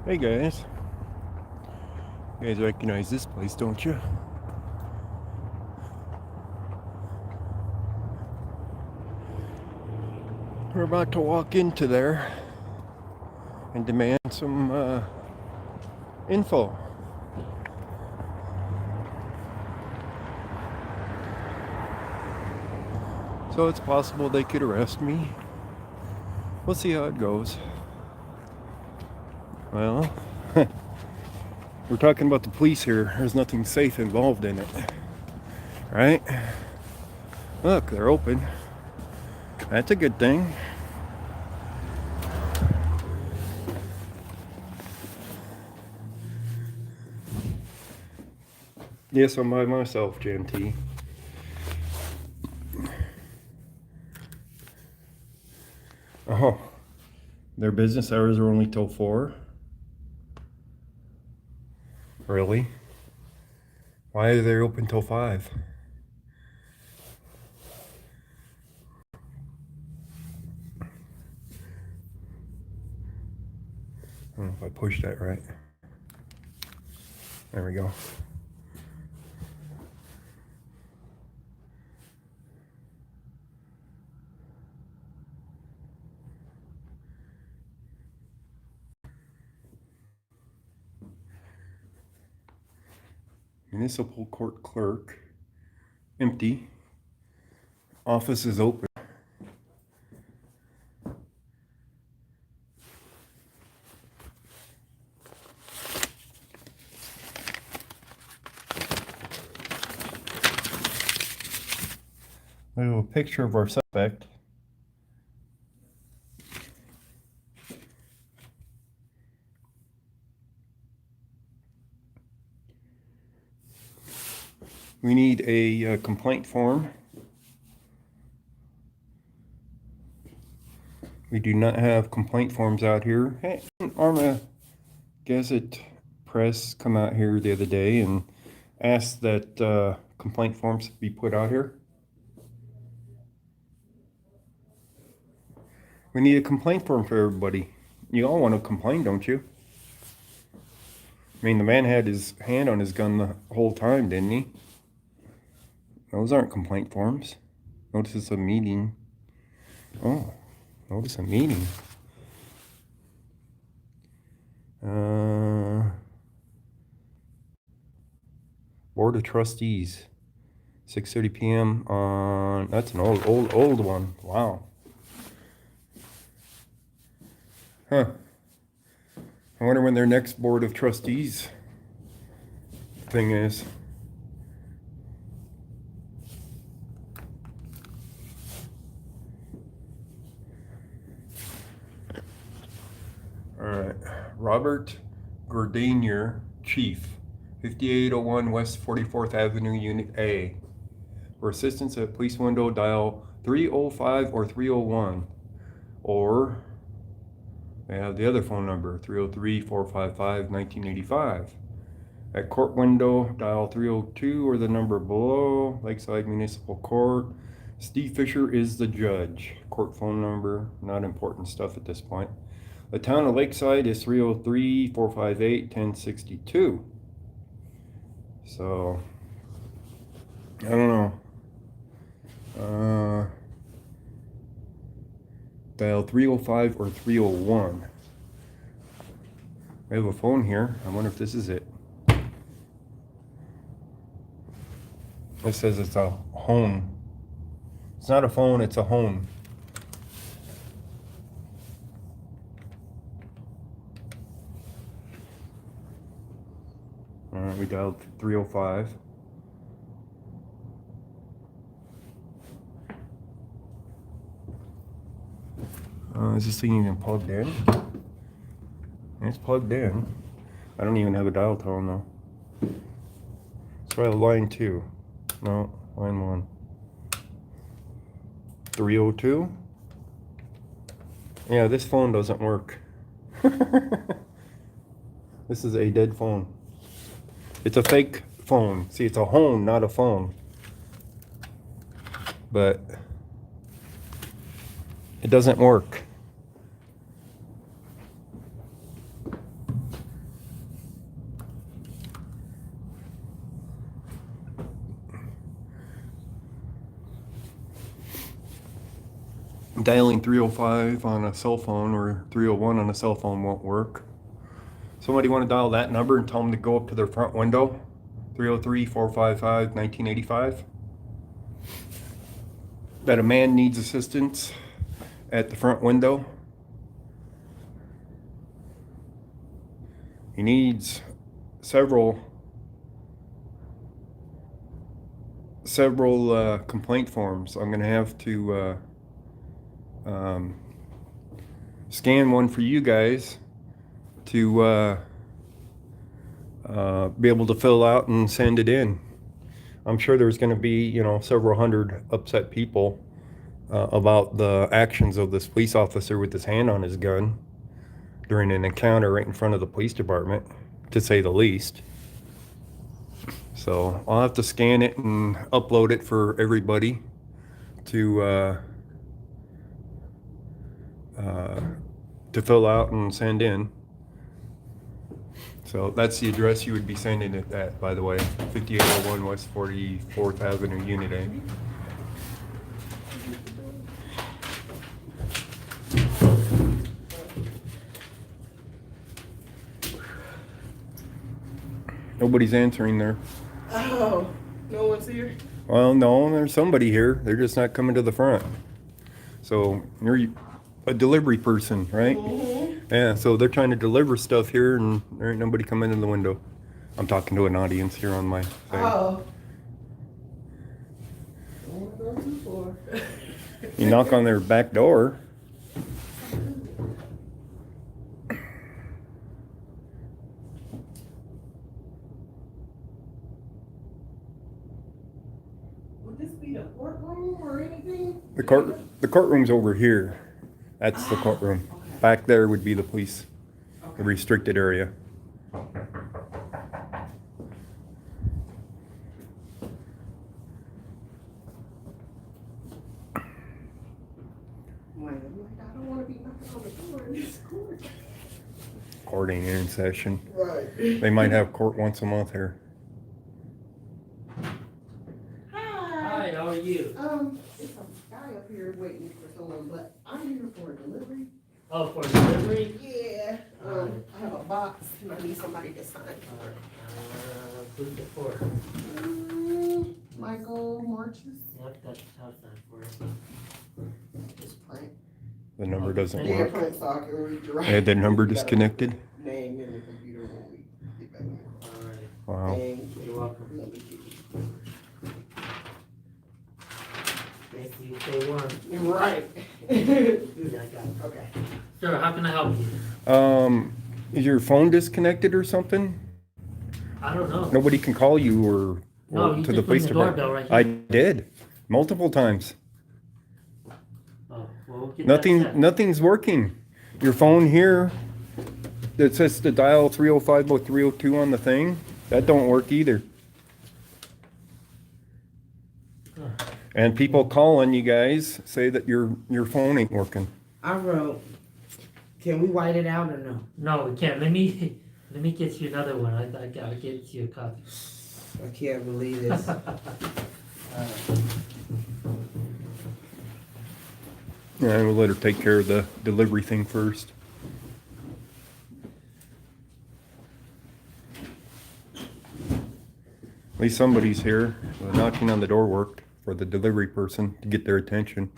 Hey guys. You guys recognize this place, don't you? We're about to walk into there and demand some info. So it's possible they could arrest me. We'll see how it goes. Well, we're talking about the police here. There's nothing safe involved in it. Right? Look, they're open. That's a good thing. Yes, I'm by myself, JMT. Oh, their business hours are only till 4? Really? Why are they open till 5? I don't know if I pushed that right. There we go. Municipal court clerk. Empty. Office is open. We have a picture of our suspect. We need a complaint form. We do not have complaint forms out here. Hey, Arma Gazette Press come out here the other day and asked that complaint forms be put out here. We need a complaint form for everybody. You all want to complain, don't you? I mean, the man had his hand on his gun the whole time, didn't he? Those aren't complaint forms. Notice a meeting. Oh, notice a meeting. Board of Trustees, 6:30 p.m. on. That's an old one. Wow. Huh. I wonder when their next Board of Trustees thing is. All right. Robert Gordanier, Chief, 5801 West 44th Avenue, Unit A. For assistance at police window, dial 305 or 301. Or they have the other phone number, 303-455-1985. At court window, dial 302 or the number below. Lakeside Municipal Court. Steve Fisher is the judge. Court phone number, not important stuff at this point. The town of Lakeside is 303-458-1062. So, I don't know. Dial 305 or 301. I have a phone here. I wonder if this is it. It says it's a home. It's not a phone, it's a home. All right, we dialed 305. Is this thing even plugged in? It's plugged in. I don't even have a dial tone though. Let's try line 2. No, line 1. 302. Yeah, this phone doesn't work. This is a dead phone. It's a fake phone. See, it's a home, not a phone. But it doesn't work. Dialing 305 on a cell phone or 301 on a cell phone won't work. Somebody want to dial that number and tell them to go up to their front window? 303-455-1985. That a man needs assistance at the front window. He needs several complaint forms. I'm going to have to scan one for you guys to be able to fill out and send it in. I'm sure there's going to be, several hundred upset people about the actions of this police officer with his hand on his gun during an encounter right in front of the police department, to say the least. So I'll have to scan it and upload it for everybody to fill out and send in. So that's the address you would be sending it at, by the way, 5801 West 44th Avenue, Unit A. Nobody's answering there. Oh, no one's here? Well, no, there's somebody here. They're just not coming to the front. So you're a delivery person, right? Mm-hmm. Yeah, so they're trying to deliver stuff here and there ain't nobody coming in the window. I'm talking to an audience here on my thing. Oh. Don't want to go too far. You knock on their back door. Would this be the courtroom or anything? The courtroom's over here. That's the courtroom. Okay. Back there would be the police, the Okay. restricted area. Wait, I'm like, I don't want to be knocking on the door in this court. Court ain't in session. Right. They might have court once a month here. Hi. Hi, how are you? It's a guy up here waiting for someone, but I'm here for a delivery. Oh, for delivery? Yeah. I have a box and I need somebody to sign. Who's it for? Michael Marches. Yep, that's how's that for it. Just print. The number doesn't Yeah, work. print so I can read your Had the number disconnected? name in the computer when we get back here. Alright, Wow. Thank you're you. welcome. Let me get you. Thank you, say one. You're right. Yeah, I got it. Okay. Sure, how can I help you? Is your phone disconnected or something? I don't know. Nobody can call you or No, you to just the police ring the department. doorbell right I here. did multiple times. Oh, well, we'll get that set. Nothing's working. Your phone here that says to dial 305 or 302 on the thing, that don't work either. Huh. And people calling you guys say that your phone ain't working. I wrote, can we white it out or no? No, we can't. Let me get you another one. I'll get you a copy. I can't believe this. Yeah, we'll let her take care of the delivery thing first. At least somebody's here. The knocking on the door worked for the delivery person to get their attention.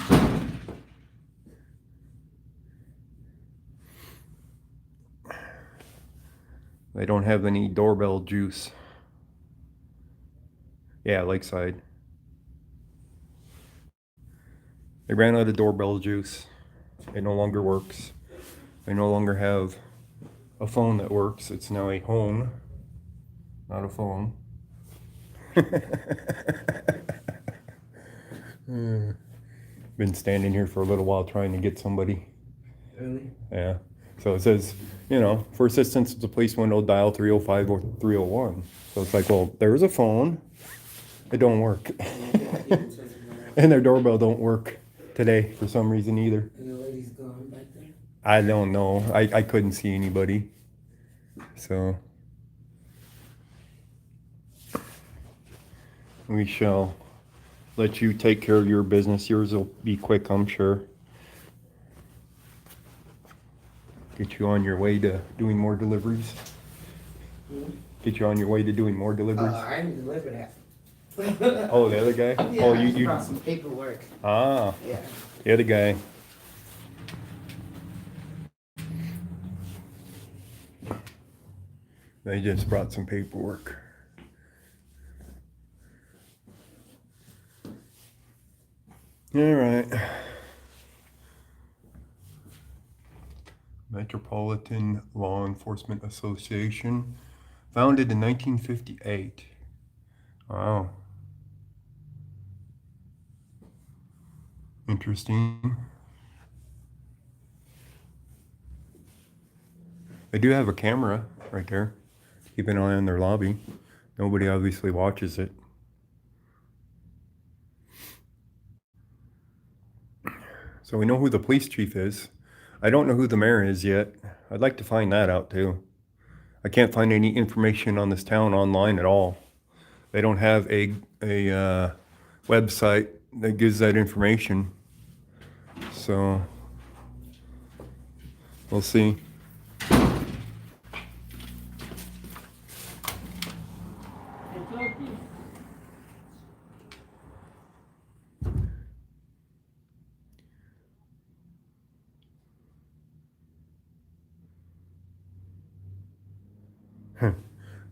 They don't have any doorbell juice. Yeah, Lakeside. They ran out of doorbell juice. It no longer works. They no longer have a phone that works. It's now a home, not a phone. Been standing here for a little while trying to get somebody. Really? Yeah. So it says, for assistance at the police window, dial 305 or 301. So it's like, well, there's a phone. It don't work. And their doorbell don't work today for some reason either. And the lady's gone back there. I don't know. I couldn't see anybody. So we shall let you take care of your business. Yours will be quick, I'm sure. Get you on your way to doing more deliveries. Get you on your way to doing more deliveries. I didn't deliver that. Oh, the other guy? Yeah, Oh, I just you. brought some paperwork. Ah, Yeah. the other guy. They just brought some paperwork. All right. Metropolitan Law Enforcement Association, founded in 1958. Wow. Interesting. They do have a camera right there. Keep an eye on their lobby. Nobody obviously watches it. So we know who the police chief is. I don't know who the mayor is yet. I'd like to find that out too. I can't find any information on this town online at all. They don't have a website that gives that information. So we'll see.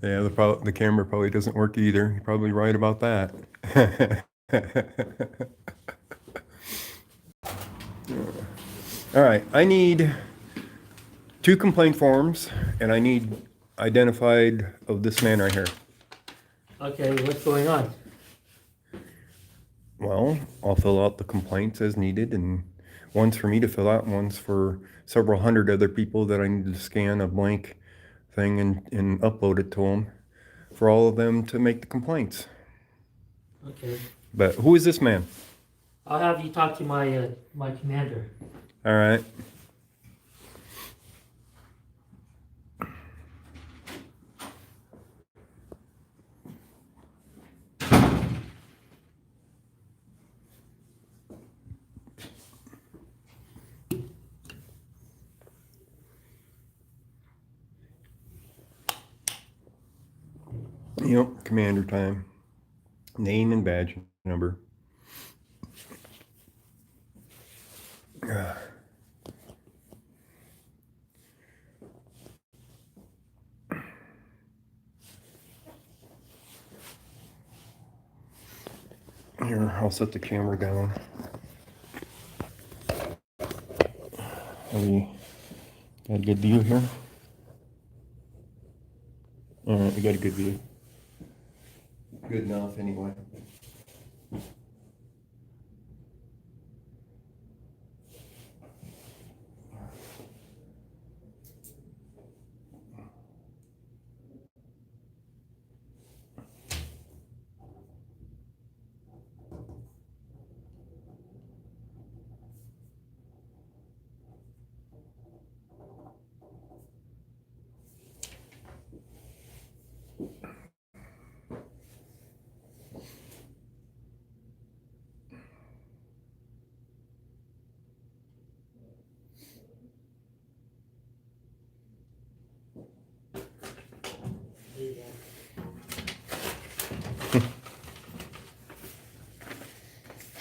Yeah, the camera probably doesn't work either. You're probably right about that. All right, I need 2 complaint forms, and I need identified of this man right here. Okay, what's going on? Well, I'll fill out the complaints as needed, and one's for me to fill out, and one's for several hundred other people that I need to scan a blank thing and upload it to them, for all of them to make the complaints. Okay. But who is this man? I'll have you talk to my my commander. All right. Yep, commander time. Name and badge number. Here, I'll set the camera down. We got a good view here. All right, we got a good view. Good enough, anyway.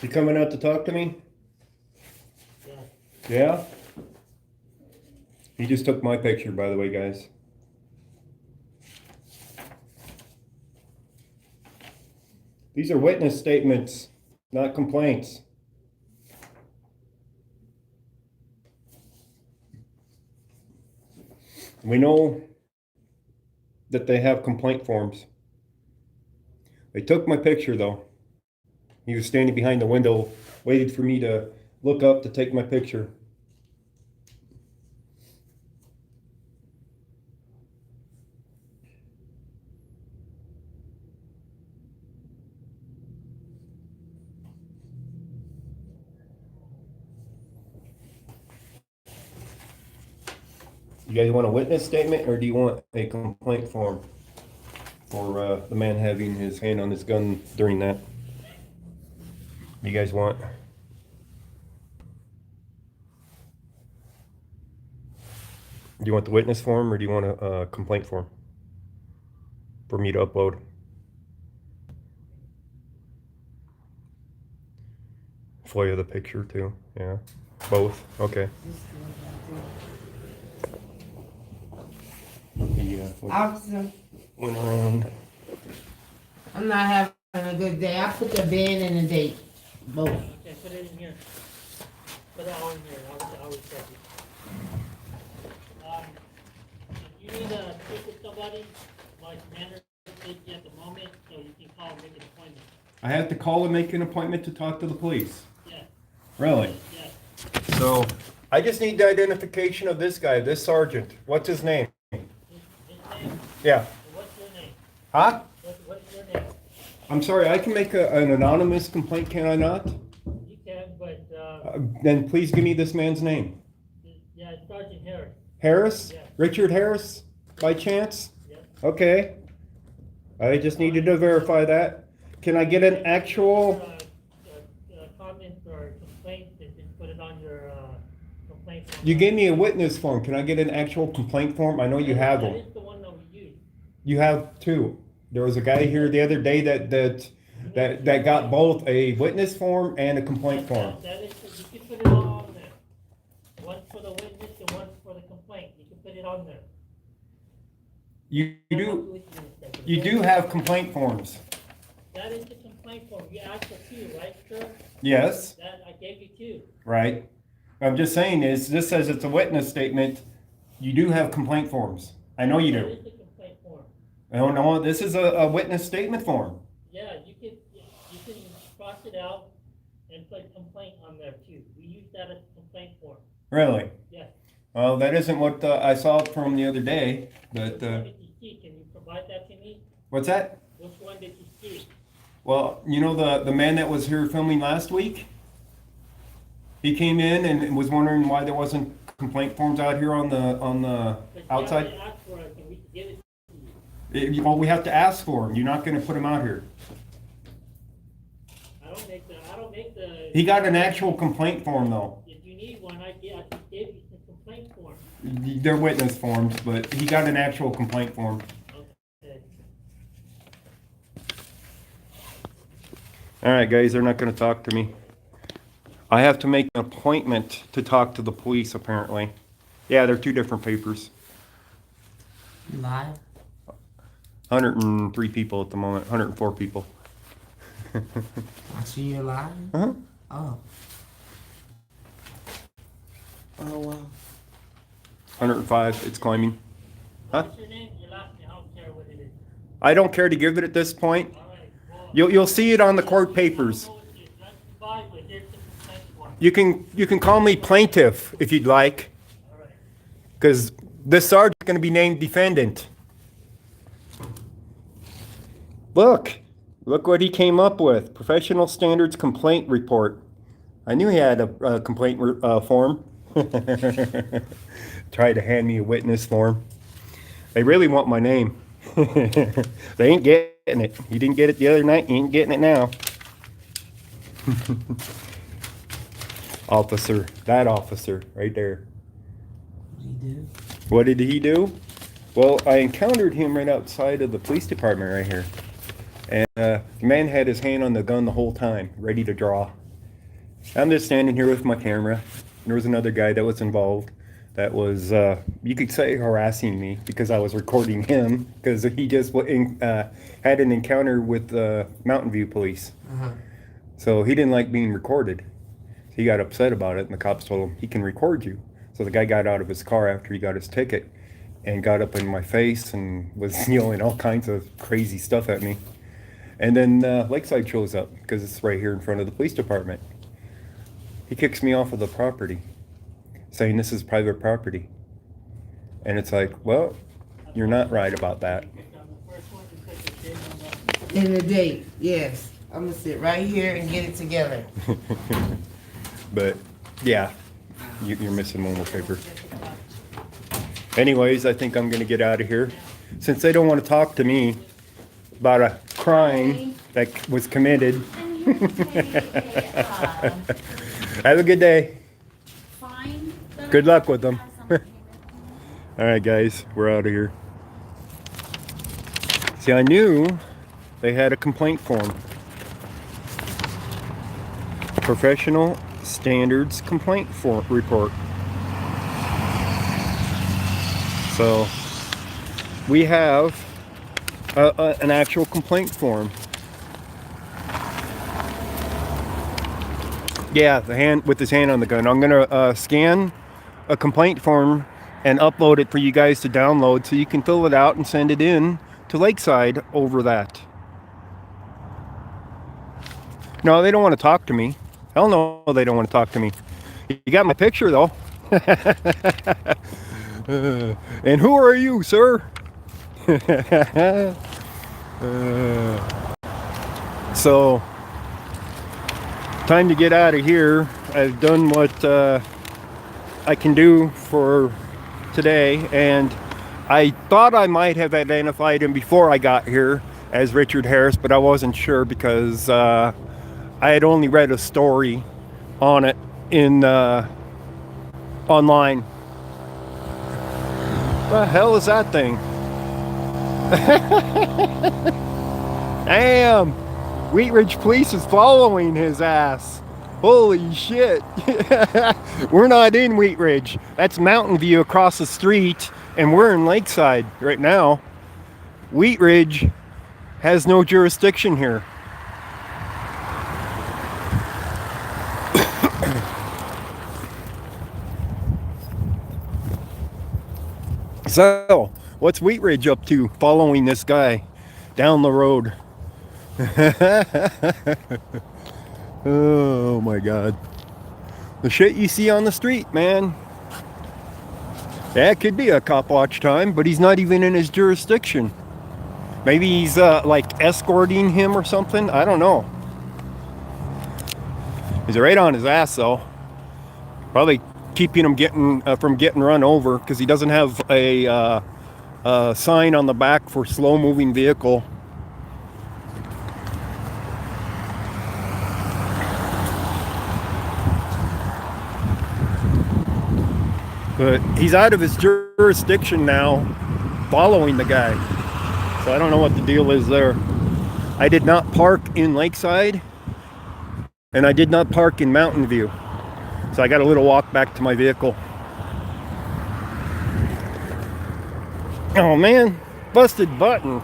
You coming out to talk to me? Yeah. Yeah? He just took my picture, by the way, guys. These are witness statements, not complaints. We know that they have complaint forms. They took my picture, though. He was standing behind the window, waited for me to look up to take my picture. You guys want a witness statement, or do you want a complaint form for the man having his hand on his gun during that? You guys want? Do you want the witness form or do you want a complaint form for me to upload? FOIA the picture too. Yeah, both. Okay. Yeah. Officer, Went around. I'm not having a good day. I put the band and the date, both. Okay, put it in here. Put that all in here. I'll check it. If you need to speak with somebody, my commander is busy at the moment, so you can call and make an appointment. I have to call and make an appointment to talk to the police. Yes, Really? yes. So I just need the identification of this guy, this sergeant. What's his name? His name? Yeah. What's your name? Huh? What's your name? I'm sorry, I can make an anonymous complaint, can I not? You can, but, Then please give me this man's name. yeah, it's Sergeant Harris. Harris? Yeah. Richard Harris, by chance? Yes. Okay. I just needed to verify that. Can I get an actual? Comments or complaints, and just put it on your, complaint form. You gave me a witness form. Can I get an actual complaint form? I know you have That them. is the one that we use. You have two. There was a guy here the other day that got both a witness form and a complaint form. That is, you can put it all on there. One for the witness and one for the complaint. You can put it on there. You do have complaint forms. That is the complaint form. You asked for two, right, sir? Yes, That, I gave you two. right. I'm just saying is, this says it's a witness statement. You do have complaint forms. I know you That do. is the complaint form. I don't know, this is a witness statement form. Yeah, you can cross it out and put complaint on there too. We use that as a complaint form. Really? Yes. Well, that isn't what I saw from the other day, but, Which one did you see? Can you provide that to me? what's that? Which one did you see? Well, you know the man that was here filming last week? He came in and was wondering why there wasn't complaint forms out here on the But outside. you have to ask for it and we can give it to you. Well, we have to ask for him. You're not gonna put him out here. I don't make the. He got an actual complaint form though. If you need one, I just gave you some complaint form. They're witness forms, but he got an actual complaint form. Okay. All right, guys, they're not gonna talk to me. I have to make an appointment to talk to the police, apparently. Yeah, they're two different papers. You live? 103 people at the moment, 104 people. I see you live? Uh-huh. Oh. Oh, wow. 105, it's climbing. Huh? What's your name? Your last name, I don't care what it is. I don't care to give it at this point. All right, well. You'll see it on the court papers. I don't know what it is. That's the Bible. Here's the complaint form. You can call me plaintiff if you'd like, All right. because this sergeant's going to be named defendant. Look what he came up with. Professional Standards Complaint Report. I knew he had a complaint form. Tried to hand me a witness form. They really want my name. They ain't getting it. You didn't get it the other night, you ain't getting it now. Officer, that officer right there. What do you do? What did he do? Well, I encountered him right outside of the police department right here. And the man had his hand on the gun the whole time, ready to draw. I'm just standing here with my camera. There was another guy that was involved that was, you could say, harassing me because I was recording him because he just had an encounter with Mountain View police. Uh-huh. So he didn't like being recorded. He got upset about it, and the cops told him, he can record you. So the guy got out of his car after he got his ticket and got up in my face and was yelling all kinds of crazy stuff at me. And then Lakeside shows up because it's right here in front of the police department. He kicks me off of the property, saying this is private property. And it's like, well, you're not right about that. In the date, yes. I'm gonna sit right here and get it together. But yeah, you're missing one more paper. Anyways, I think I'm gonna get out of here. Since they don't want to talk to me about a crime that was committed. Have a good day. Fine. Good luck with them. All right, guys, we're out of here. See, I knew they had a complaint form. Professional Standards Complaint Form Report. So we have an actual complaint form. Yeah, the hand with his hand on the gun. I'm gonna scan a complaint form and upload it for you guys to download so you can fill it out and send it in to Lakeside over that. No, they don't want to talk to me. Hell no, they don't want to talk to me. You got my picture though. And who are you, sir? So, time to get out of here. I've done what I can do for today, and I thought I might have identified him before I got here as Richard Harris, but I wasn't sure because I had only read a story on it in online. The hell is that thing? Damn! Wheat Ridge Police is following his ass. Holy shit. We're not in Wheat Ridge. That's Mountain View across the street, and we're in Lakeside right now. Wheat Ridge has no jurisdiction here. So, what's Wheat Ridge up to following this guy down the road? Oh my God. The shit you see on the street, man. Yeah, it could be a cop watch time, but he's not even in his jurisdiction. Maybe he's like escorting him or something. I don't know. He's right on his ass though. Probably keeping him from getting run over because he doesn't have a sign on the back for slow moving vehicle. But he's out of his jurisdiction now, following the guy. So I don't know what the deal is there. I did not park in Lakeside, and I did not park in Mountain View. So I got a little walk back to my vehicle. Oh man, busted button.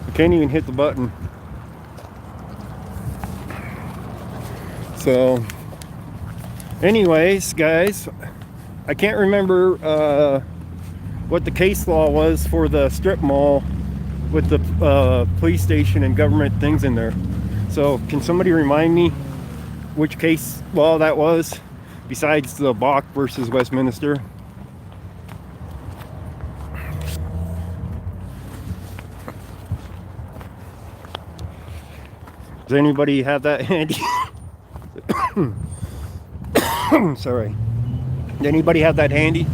I can't even hit the button. So anyways, guys, I can't remember what the case law was for the strip mall with the police station and government things in there. So can somebody remind me which case law that was besides the Bach versus Westminster? Does anybody have that handy? Sorry. Does anybody have that handy?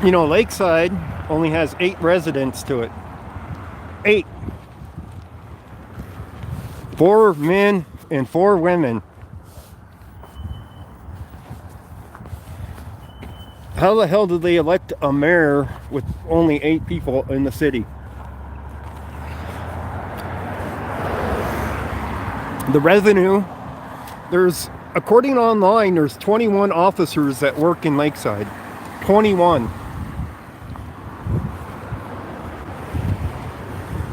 You know, Lakeside only has 8 residents to it. 8. 4 men and 4 women. How the hell did they elect a mayor with only 8 people in the city? The revenue, according online, there's 21 officers that work in Lakeside. 21.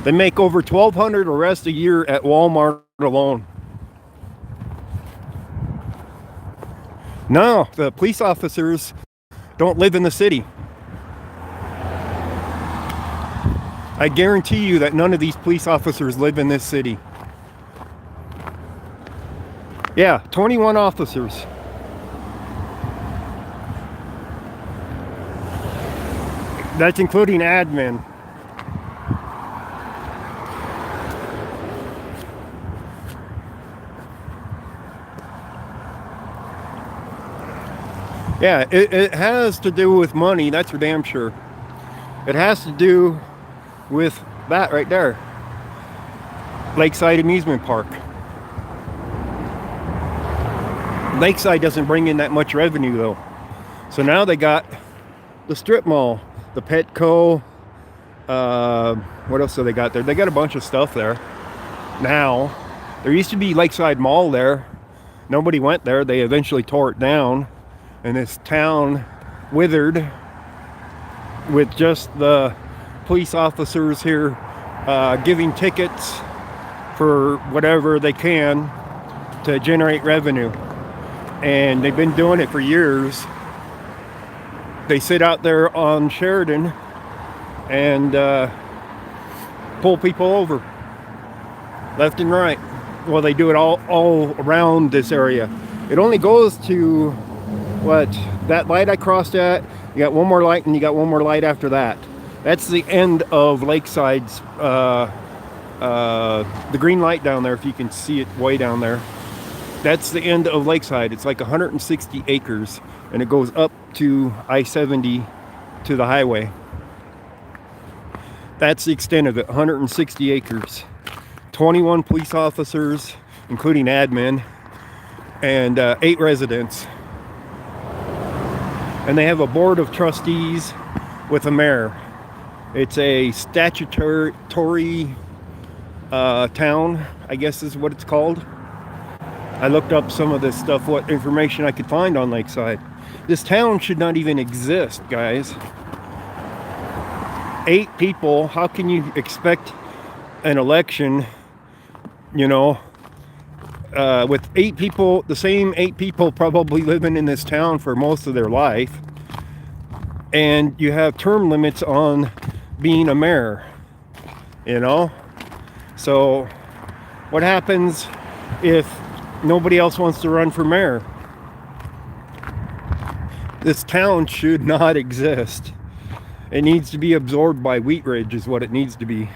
They make over 1,200 arrests a year at Walmart alone. No, the police officers don't live in the city. I guarantee you that none of these police officers live in this city. Yeah, 21 officers. That's including admin. Yeah, it has to do with money, that's for damn sure. It has to do with that right there. Lakeside Amusement Park. Lakeside doesn't bring in that much revenue though. So now they got the strip mall, the Petco, what else do they got there? They got a bunch of stuff there. Now, there used to be Lakeside Mall there. Nobody went there. They eventually tore it down. And this town withered with just the police officers here giving tickets for whatever they can to generate revenue. And they've been doing it for years. They sit out there on Sheridan and pull people over left and right. Well, they do it all around this area. It only goes to what, that light I crossed at. You got one more light and you got one more light after that. That's the end of Lakeside's the green light down there, if you can see it way down there. That's the end of Lakeside. It's like 160 acres and it goes up to I-70 to the highway. That's the extent of it, 160 acres. 21 police officers, including admin, and 8 residents. And they have a board of trustees with a mayor. It's a statutory town, I guess is what it's called. I looked up some of this stuff, what information I could find on Lakeside. This town should not even exist, guys. 8 people, how can you expect an election, you know, with 8 people, the same 8 people probably living in this town for most of their life, and you have term limits on being a mayor, you know? So what happens if nobody else wants to run for mayor? This town should not exist. It needs to be absorbed by Wheat Ridge is what it needs to be.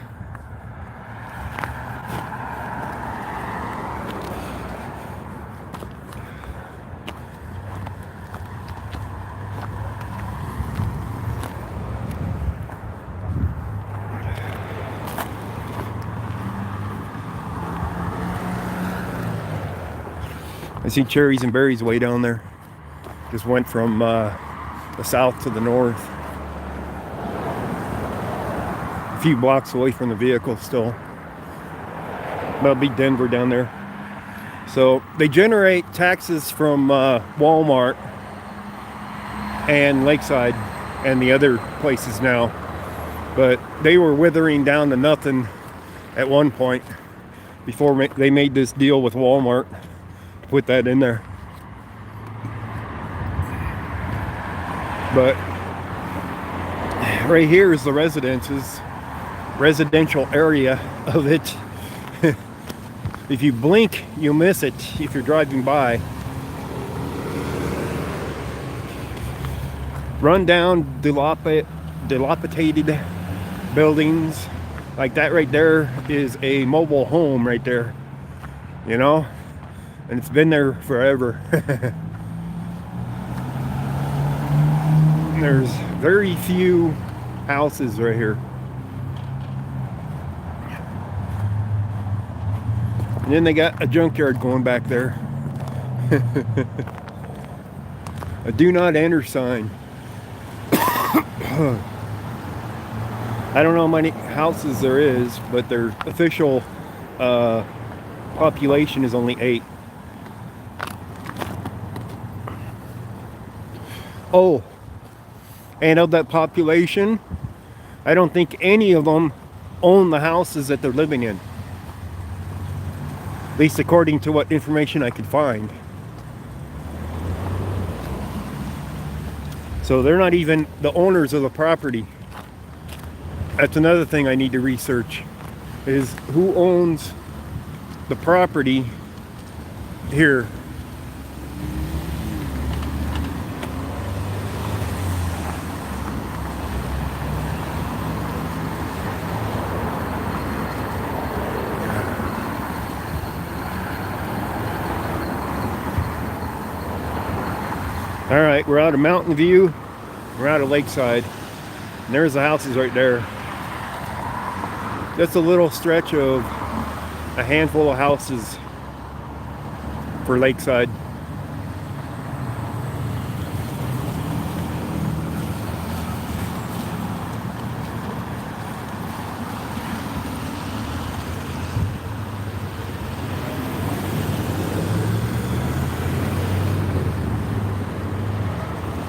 I see cherries and berries way down there. Just went from the south to the north. A few blocks away from the vehicle still. That'll be Denver down there. So they generate taxes from Walmart and Lakeside and the other places now. But they were withering down to nothing at one point before they made this deal with Walmart. Put that in there. But right here is the residential area of it. If you blink, you'll miss it if you're driving by. Run down, dilapidated buildings. Like that right there is a mobile home right there. You know? And it's been there forever. There's very few houses right here. And then they got a junkyard going back there. A do not enter sign. I don't know how many houses there is, but their official population is only 8. Oh, and of that population, I don't think any of them own the houses that they're living in. At least according to what information I could find. So they're not even the owners of the property. That's another thing I need to research, is who owns the property here. All right, we're out of Mountain View. We're out of Lakeside. And there's the houses right there. Just a little stretch of a handful of houses for Lakeside.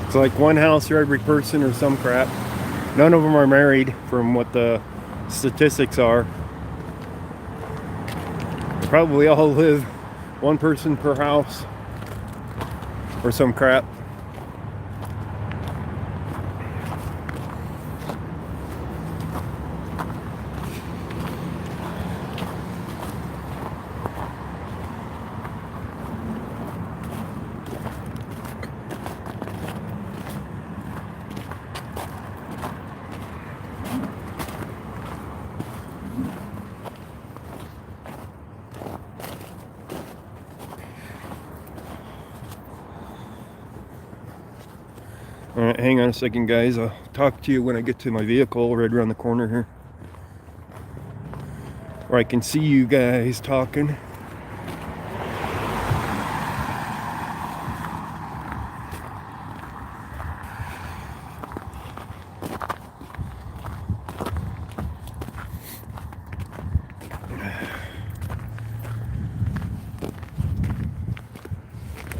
It's like one house for every person or some crap. None of them are married from what the statistics are. Probably all live one person per house or some crap. All right, hang on a second, guys. I'll talk to you when I get to my vehicle right around the corner here, where I can see you guys talking.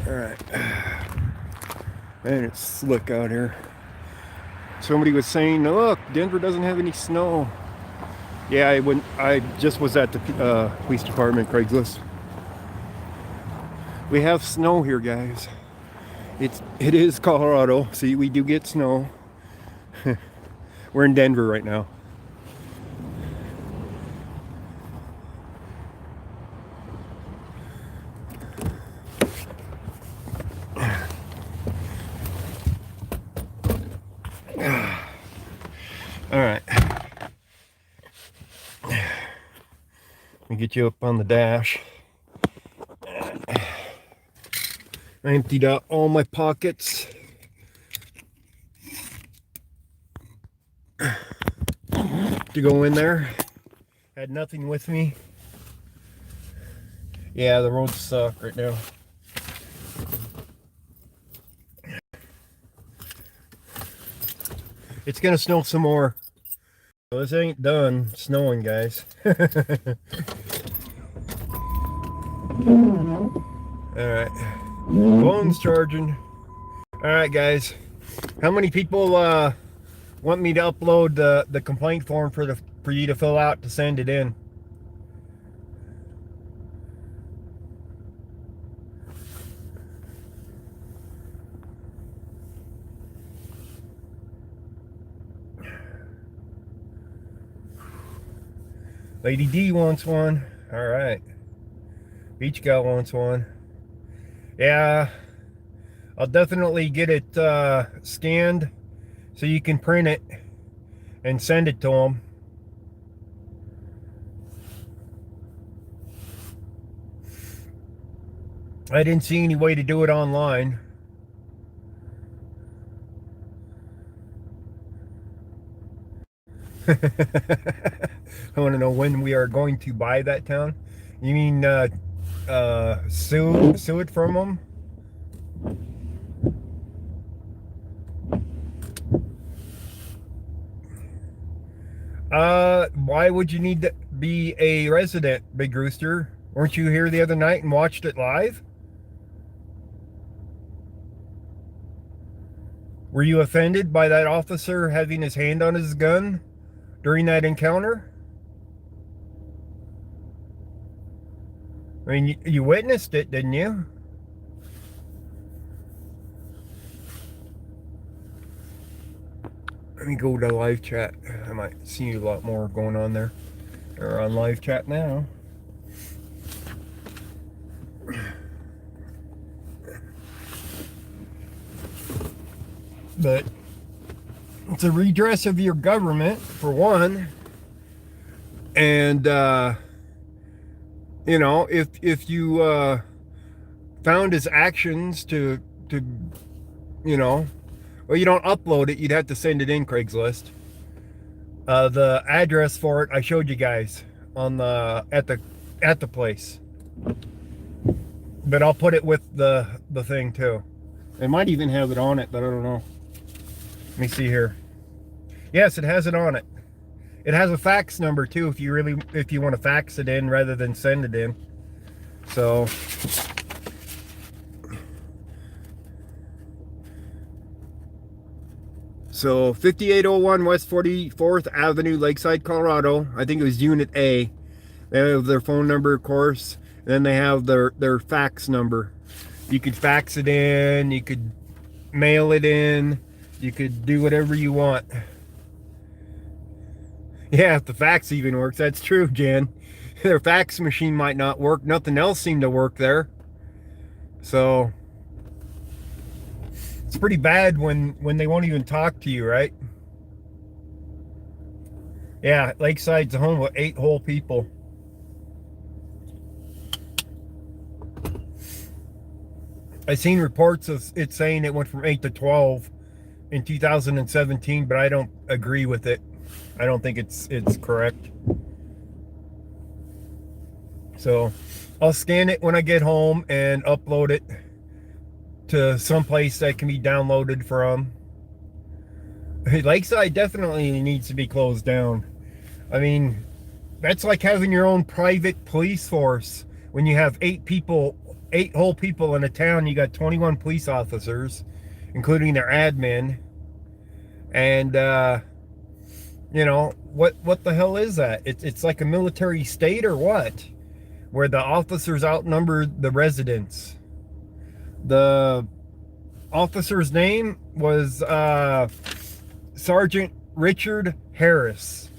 All right. Man, it's slick out here. Somebody was saying, look, Denver doesn't have any snow. Yeah, I just was at the police department, Craigslist. We have snow here, guys. It is Colorado. See, we do get snow. We're in Denver right now. All right. Let me get you up on the dash. I emptied out all my pockets. To go in there. Had nothing with me. Yeah, the roads suck right now. It's gonna snow some more. So this ain't done snowing, guys. Alright. Phone's charging. Alright, guys. How many people want me to upload the complaint form for you to fill out to send it in? Lady D wants one. All right. Beach Gal wants one. Yeah, I'll definitely get it scanned so you can print it and send it to them. I didn't see any way to do it online. I want to know when we are going to buy that town. You mean sue it from them? Why would you need to be a resident, Big Rooster? Weren't you here the other night and watched it live? Were you offended by that officer having his hand on his gun during that encounter? I mean, you witnessed it, didn't you? Let me go to live chat. I might see a lot more going on there. They're on live chat now. But it's a redress of your government, for one. And you know, if you found his actions to you know, well, you don't upload it, you'd have to send it in, Craigslist. The address for it I showed you guys on the at the place. But I'll put it with the thing too. It might even have it on it, but I don't know. Let me see here. Yes, it has it on it. It has a fax number too if you want to fax it in rather than send it in. So So 5801 West 44th Avenue, Lakeside, Colorado. I think it was Unit A. They have their phone number, of course. And then they have their fax number. You could fax it in. You could mail it in. You could do whatever you want. Yeah, if the fax even works. That's true, Jan. Their fax machine might not work. Nothing else seemed to work there. So it's pretty bad when they won't even talk to you, right? Yeah, Lakeside's a home of 8 whole people. I've seen reports of it saying it went from 8 to 12 in 2017, but I don't agree with it. I don't think it's correct. So I'll scan it when I get home and upload it to some place that can be downloaded from. Lakeside definitely needs to be closed down. I mean, that's like having your own private police force. When you have 8 whole people in a town, you got 21 police officers, including their admin. And you know, what the hell is that? It's like a military state or what? Where the officers outnumber the residents. The officer's name was Sergeant Richard Harris.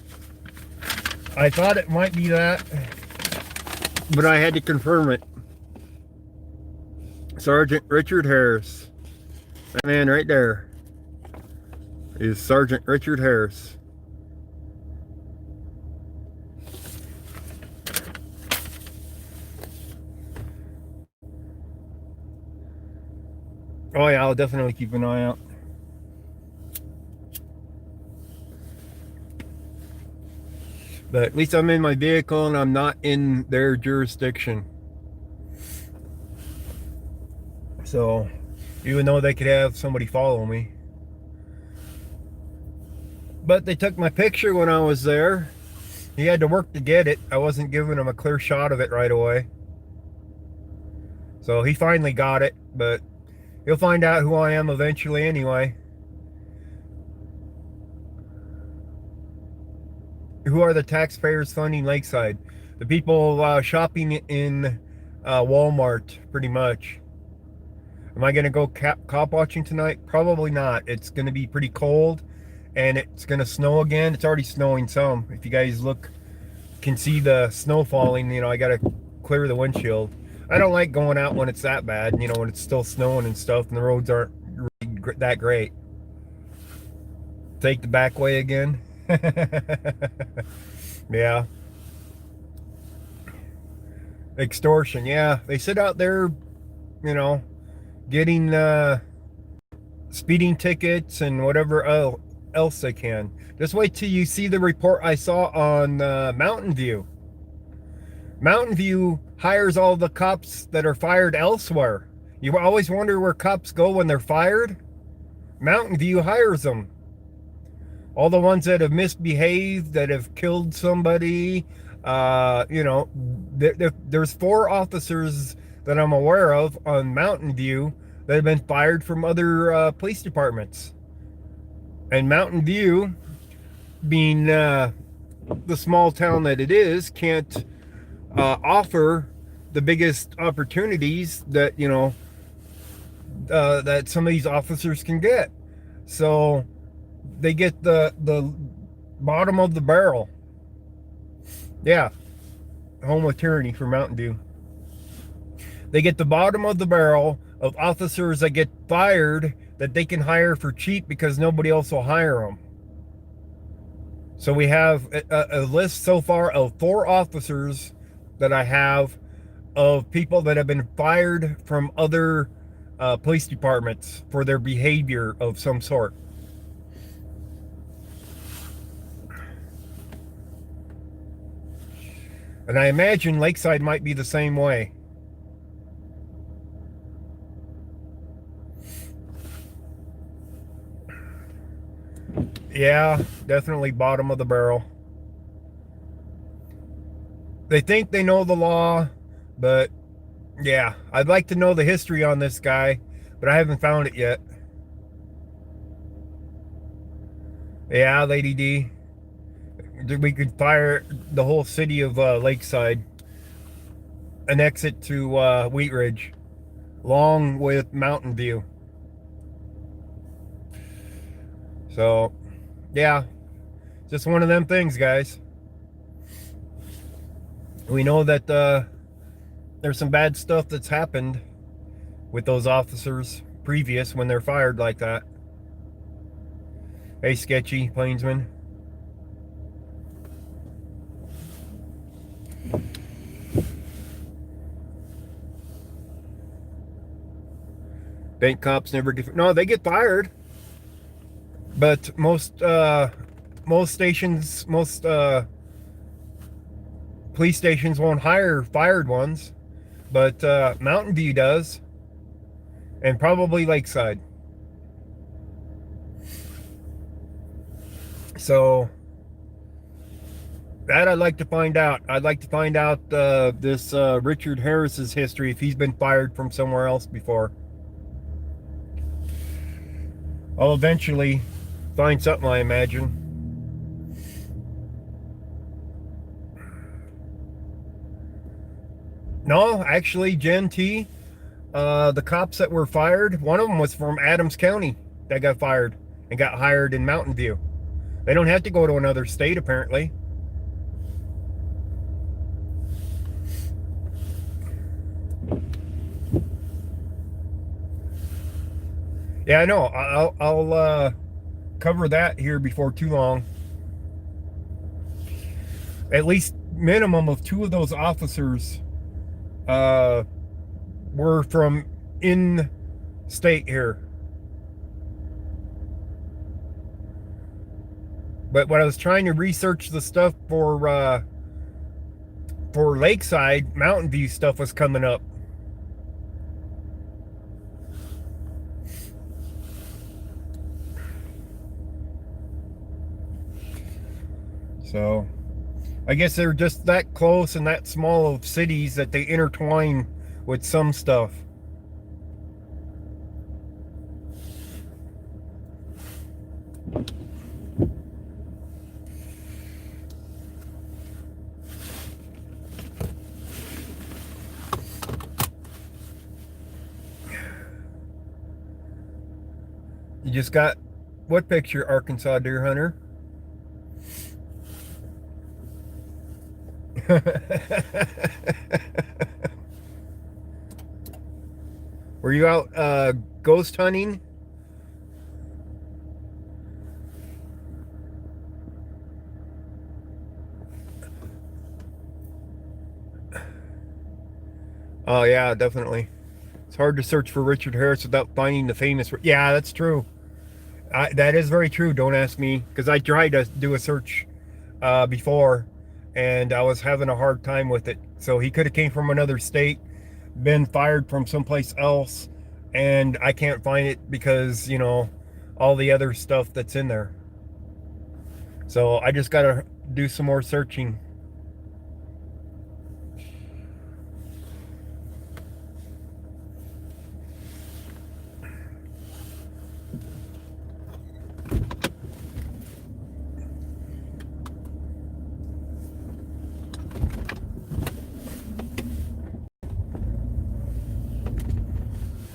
I thought it might be that, but I had to confirm it. Sergeant Richard Harris. That man right there is Sergeant Richard Harris. Oh yeah, I'll definitely keep an eye out. But at least I'm in my vehicle and I'm not in their jurisdiction. So, even though they could have somebody follow me. But they took my picture when I was there. He had to work to get it. I wasn't giving him a clear shot of it right away. So he finally got it, but he'll find out who I am eventually anyway. Who are the taxpayers funding Lakeside? The people shopping in Walmart, pretty much. Am I going to go cop watching tonight? Probably not. It's going to be pretty cold, and it's going to snow again. It's already snowing some. If you guys can see the snow falling, you know, I got to clear the windshield. I don't like going out when it's that bad, you know, when it's still snowing and stuff and the roads aren't really that great. Take the back way again. Yeah. Extortion, yeah. They sit out there, you know, getting speeding tickets and whatever else they can. Just wait till you see the report I saw on Mountain View. Mountain View hires all the cops that are fired elsewhere. You always wonder where cops go when they're fired. Mountain View hires them. All the ones that have misbehaved, that have killed somebody, you know, there's 4 officers that I'm aware of on Mountain View that have been fired from other police departments. And Mountain View, being the small town that it is, can't offer the biggest opportunities that, you know, that some of these officers can get. So they get the bottom of the barrel. Yeah, home attorney for Mountain View. They get the bottom of the barrel of officers that get fired that they can hire for cheap because nobody else will hire them. So we have a list so far of 4 officers that I have of people that have been fired from other police departments for their behavior of some sort. And I imagine Lakeside might be the same way. Yeah, definitely bottom of the barrel. They think they know the law, but yeah, I'd like to know the history on this guy, but I haven't found it yet. Yeah, Lady D. We could fire the whole city of Lakeside, an exit to Wheat Ridge, along with Mountain View. So, yeah, just one of them things, guys. We know that there's some bad stuff that's happened with those officers previous when they're fired like that. Hey, sketchy plainsman. Bank cops never get, no, they get fired, but most stations, most police stations won't hire fired ones, but Mountain View does, and probably Lakeside. So that I'd like to find out. I'd like to find out this Richard Harris's history, if he's been fired from somewhere else before. I'll eventually find something, I imagine. No, actually, Gen T, the cops that were fired, one of them was from Adams County that got fired and got hired in Mountain View. They don't have to go to another state, apparently. Yeah, I know. I'll cover that here before too long. At least minimum of 2 of those officers were from in state here. But when I was trying to research the stuff for Lakeside, Mountain View stuff was coming up. So I guess they're just that close and that small of cities that they intertwine with some stuff. You just got what picture, Arkansas deer hunter? Were you out ghost hunting? Oh yeah, definitely. It's hard to search for Richard Harris without finding the famous. Yeah, that's true. That is very true. Don't ask me, because I tried to do a search before, and I was having a hard time with it. So he could have came from another state, been fired from someplace else, and I can't find it because, you know, all the other stuff that's in there. So I just gotta do some more searching.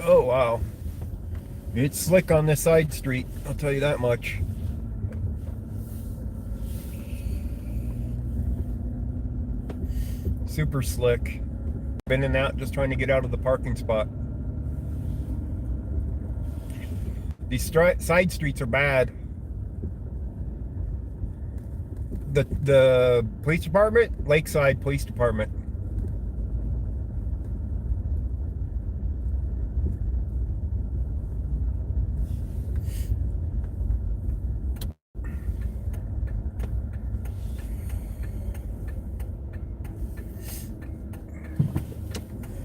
Oh wow, it's slick on this side street, I'll tell you that much. Super slick. Been in and out just trying to get out of the parking spot. These side streets are bad. The police department, Lakeside Police Department.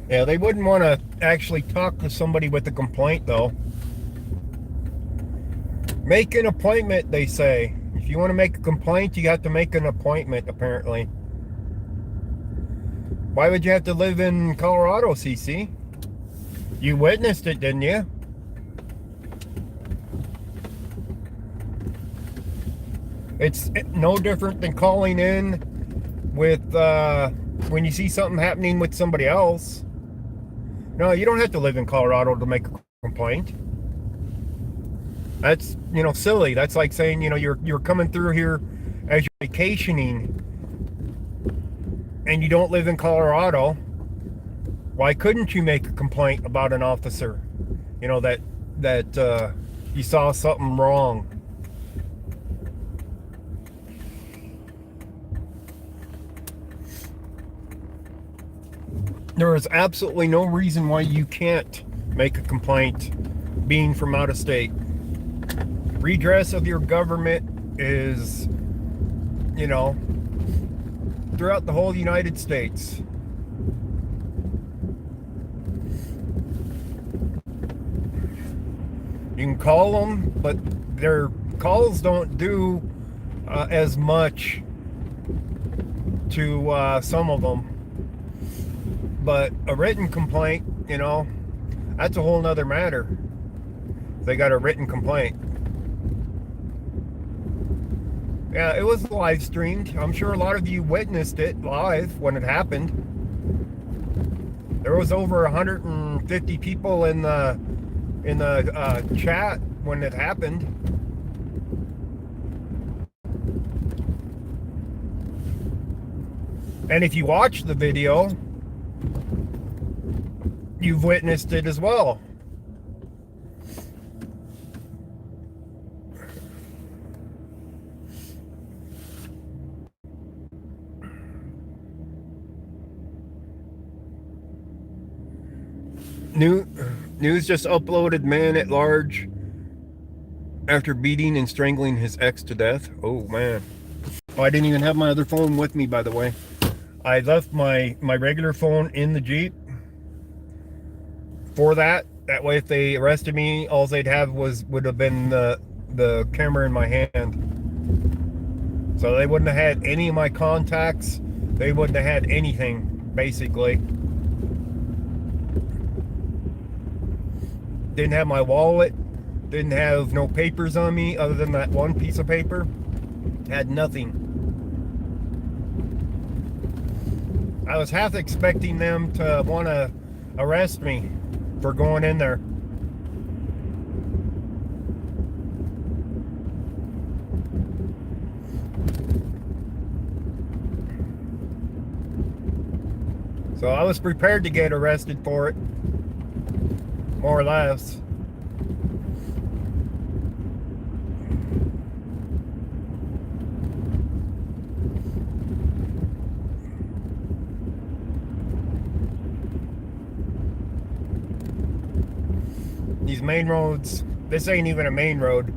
Yeah, they wouldn't want to actually talk to somebody with a complaint, though. Make an appointment, they say. If you want to make a complaint, you have to make an appointment, apparently. Why would you have to live in Colorado, CC? You witnessed it, didn't you? It's no different than calling in with when you see something happening with somebody else. No, you don't have to live in Colorado to make a complaint. That's, silly. That's like saying, you're coming through here as you're vacationing and you don't live in Colorado. Why couldn't you make a complaint about an officer? That you saw something wrong. There is absolutely no reason why you can't make a complaint being from out of state. Redress of your government is, throughout the whole United States. You can call them, but their calls don't do as much to some of them. But a written complaint, that's a whole nother matter. They got a written complaint. Yeah, it was live streamed. I'm sure a lot of you witnessed it live when it happened. There was over 150 people in the chat when it happened. And if you watch the video, you've witnessed it as well. News just uploaded man at large after beating and strangling his ex to death. Oh man. Oh, I didn't even have my other phone with me, by the way. I left my regular phone in the Jeep for that. That way if they arrested me, all they'd have would have been the camera in my hand. So they wouldn't have had any of my contacts. They wouldn't have had anything, basically. Didn't have my wallet. Didn't have no papers on me other than that one piece of paper. Had nothing. I was half expecting them to want to arrest me for going in there. So I was prepared to get arrested for it, more or less. These main roads, this ain't even a main road,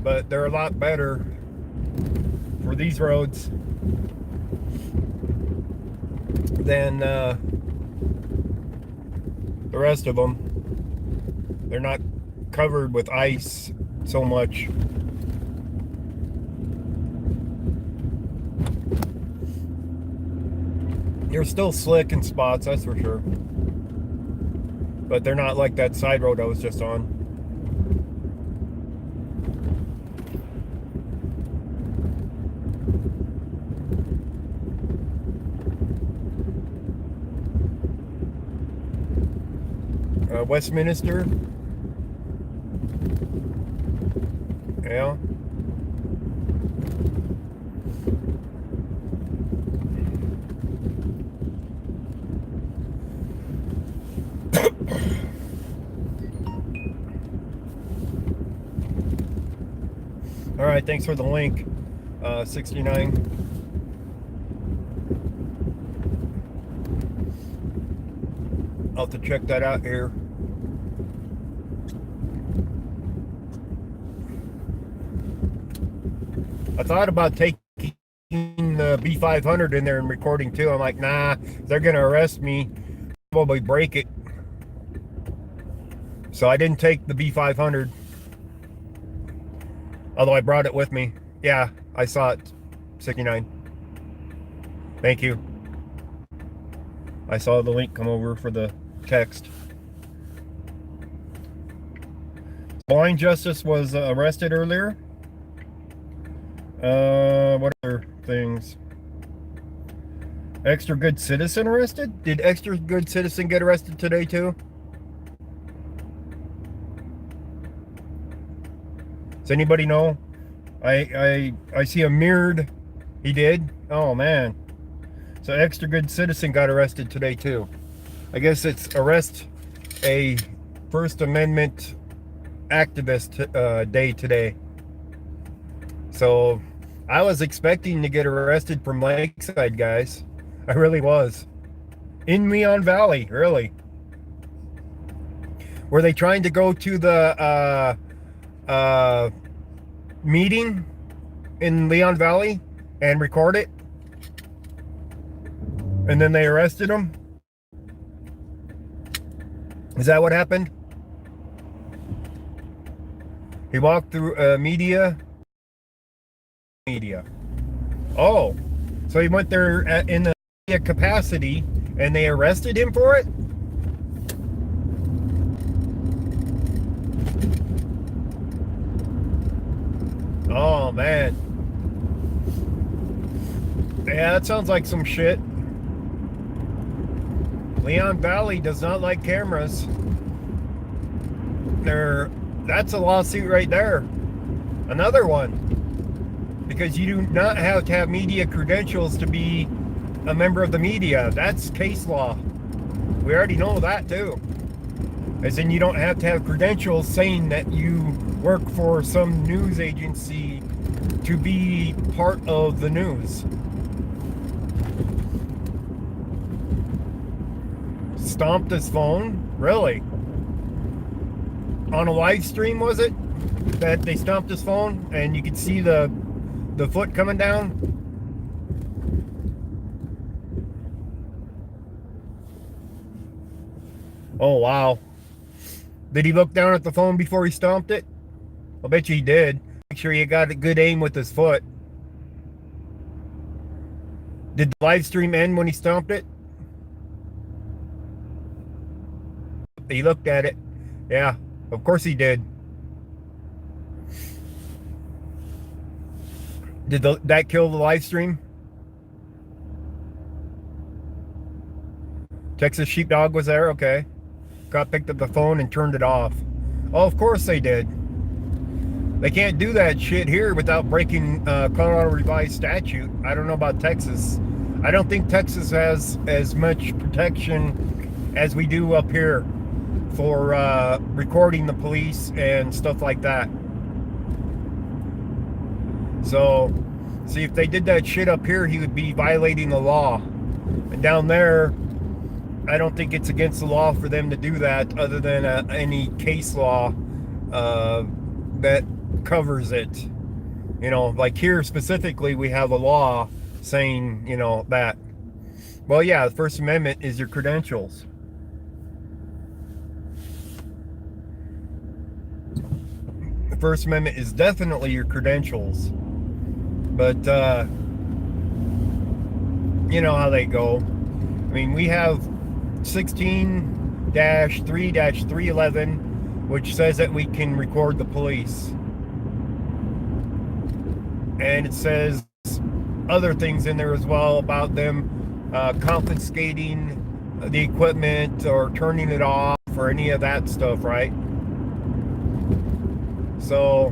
but they're a lot better for these roads than the rest of them. They're not covered with ice so much. You're still slick in spots, that's for sure. But they're not like that side road I was just on. Westminster. Yeah. All right, thanks for the link. 69. I'll have to check that out here. I thought about taking the B500 in there and recording too. I'm like, nah, they're gonna arrest me probably break it. So I didn't take the B500. Although I brought it with me. Yeah, I saw it. 69. Thank you. I saw the link come over for the text. Blind Justice was arrested earlier. What other things? Extra Good Citizen arrested? Did Extra Good Citizen get arrested today too? Does anybody know? I see a mirrored. He did? Oh man. So Extra Good Citizen got arrested today too. I guess it's arrest a First Amendment activist day today. So I was expecting to get arrested from Lakeside, guys. I really was. In Leon Valley, really. Were they trying to go to the meeting in Leon Valley and record it? And then they arrested him? Is that what happened? He walked through media. Oh, so he went there in the media capacity and they arrested him for it? Oh man. Yeah, that sounds like some shit. Leon Valley does not like cameras. That's a lawsuit right there. Another one. Because you do not have to have media credentials to be a member of the media. That's case law. We already know that too. As in you don't have to have credentials saying that you work for some news agency to be part of the news. Stomped his phone? Really? On a live stream, was it? That they stomped his phone and you could see the foot coming down? Oh, wow. Did he look down at the phone before he stomped it? I'll bet you he did. Make sure he got a good aim with his foot. Did the live stream end when he stomped it? He looked at it. Yeah, of course he did. Did that kill the live stream? Texas Sheepdog was there? Okay. Cop picked up the phone and turned it off. Oh, of course they did. They can't do that shit here without breaking Colorado Revised Statute. I don't know about Texas. I don't think Texas has as much protection as we do up here for recording the police and stuff like that. So, see, if they did that shit up here, he would be violating the law. And down there, I don't think it's against the law for them to do that, other than any case law that covers it. You know, like here specifically, we have a law saying, you know, that. Well, yeah, the First Amendment is your credentials. The First Amendment is definitely your credentials. But, you know how they go. I mean, we have 16-3-311, which says that we can record the police. And it says other things in there as well about them confiscating the equipment or turning it off or any of that stuff, right? So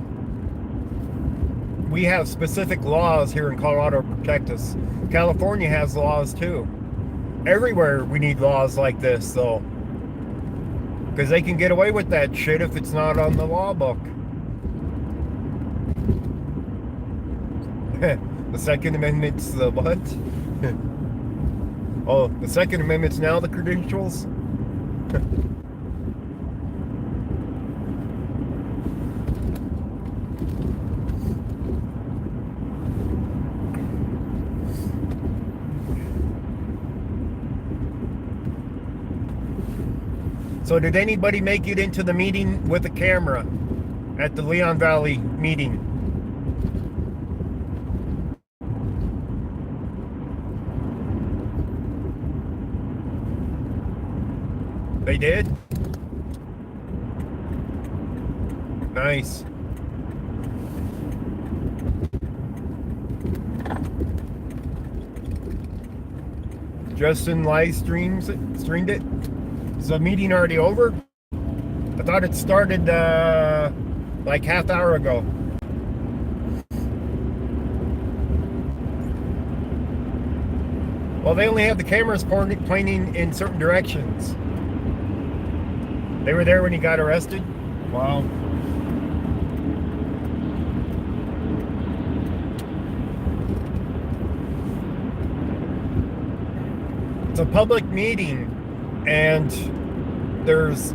we have specific laws here in Colorado to protect us. California has laws too. Everywhere we need laws like this, though, because they can get away with that shit if it's not on the law book. The Second Amendment's the what? Oh, the Second Amendment's now the credentials? So did anybody make it into the meeting with a camera at the Leon Valley meeting? They did? Nice. Justin streamed it. Is the meeting already over? I thought it started like half hour ago. Well, they only have the cameras pointing in certain directions. They were there when he got arrested? Wow. It's a public meeting, and there's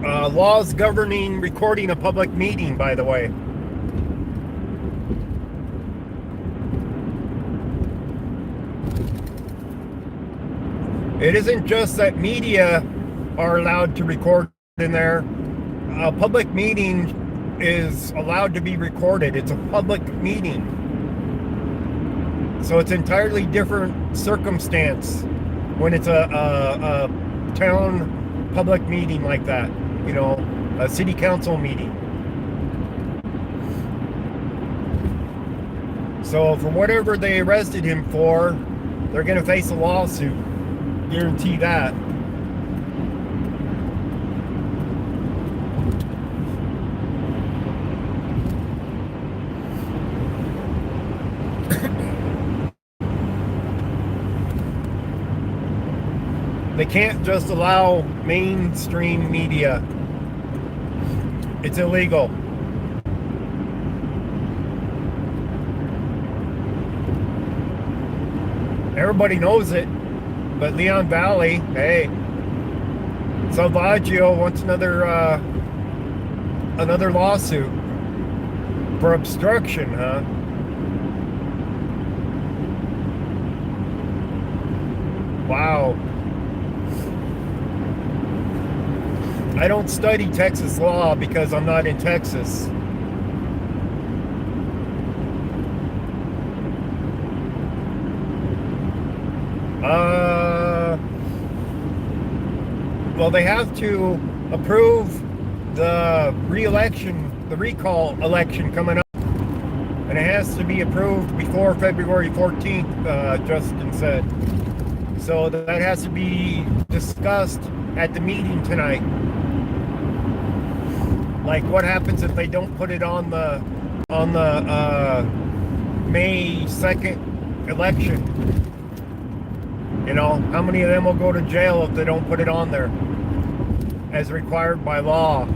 laws governing recording a public meeting, by the way. It isn't just that media are allowed to record in there. A public meeting is allowed to be recorded. It's a public meeting. So it's entirely different circumstance when it's a town public meeting like that, you know, a city council meeting. So for whatever they arrested him for, they're going to face a lawsuit. Guarantee that. They can't just allow mainstream media. It's illegal. Everybody knows it, but Leon Valley, hey, Salvaggio wants another lawsuit for obstruction, huh? Wow. I don't study Texas law because I'm not in Texas. Well, they have to approve the the recall election coming up. And it has to be approved before February 14th, Justin said. So that has to be discussed at the meeting tonight. Like, what happens if they don't put it on the May 2nd election? You know, how many of them will go to jail if they don't put it on there as required by law?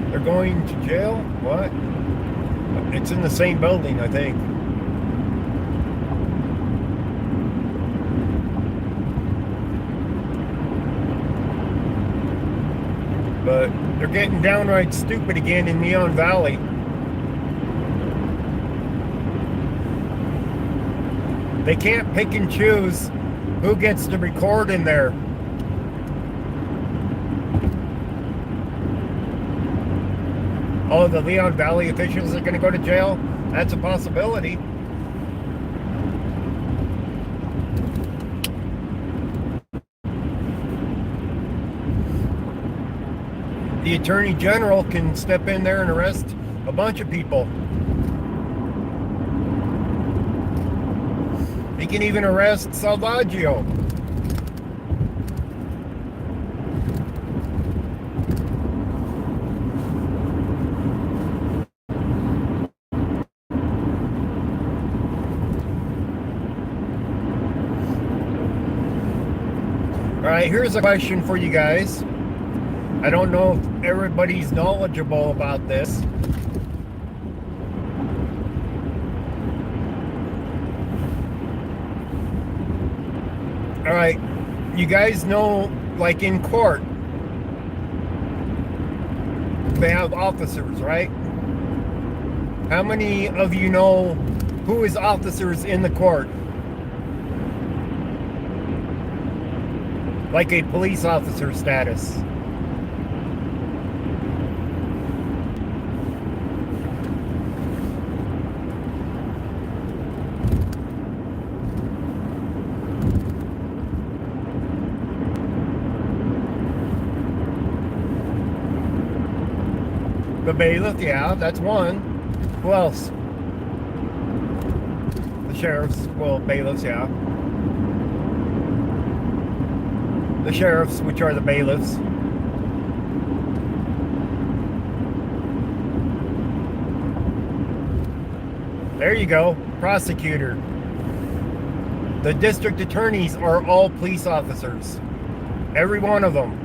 They're going to jail? What? It's in the same building, I think. But they're getting downright stupid again in Leon Valley. They can't pick and choose who gets to record in there. Oh, the Leon Valley officials are going to go to jail? That's a possibility. The Attorney General can step in there and arrest a bunch of people. He can even arrest Salvaggio. All right, here's a question for you guys. I don't know if everybody's knowledgeable about this. All right, you guys know, like in court, they have officers, right? How many of you know who is officers in the court? Like a police officer status. The bailiff, yeah, that's one. Who else? The sheriffs, well, bailiffs, yeah. The sheriffs, which are the bailiffs. There you go, prosecutor. The district attorneys are all police officers. Every one of them.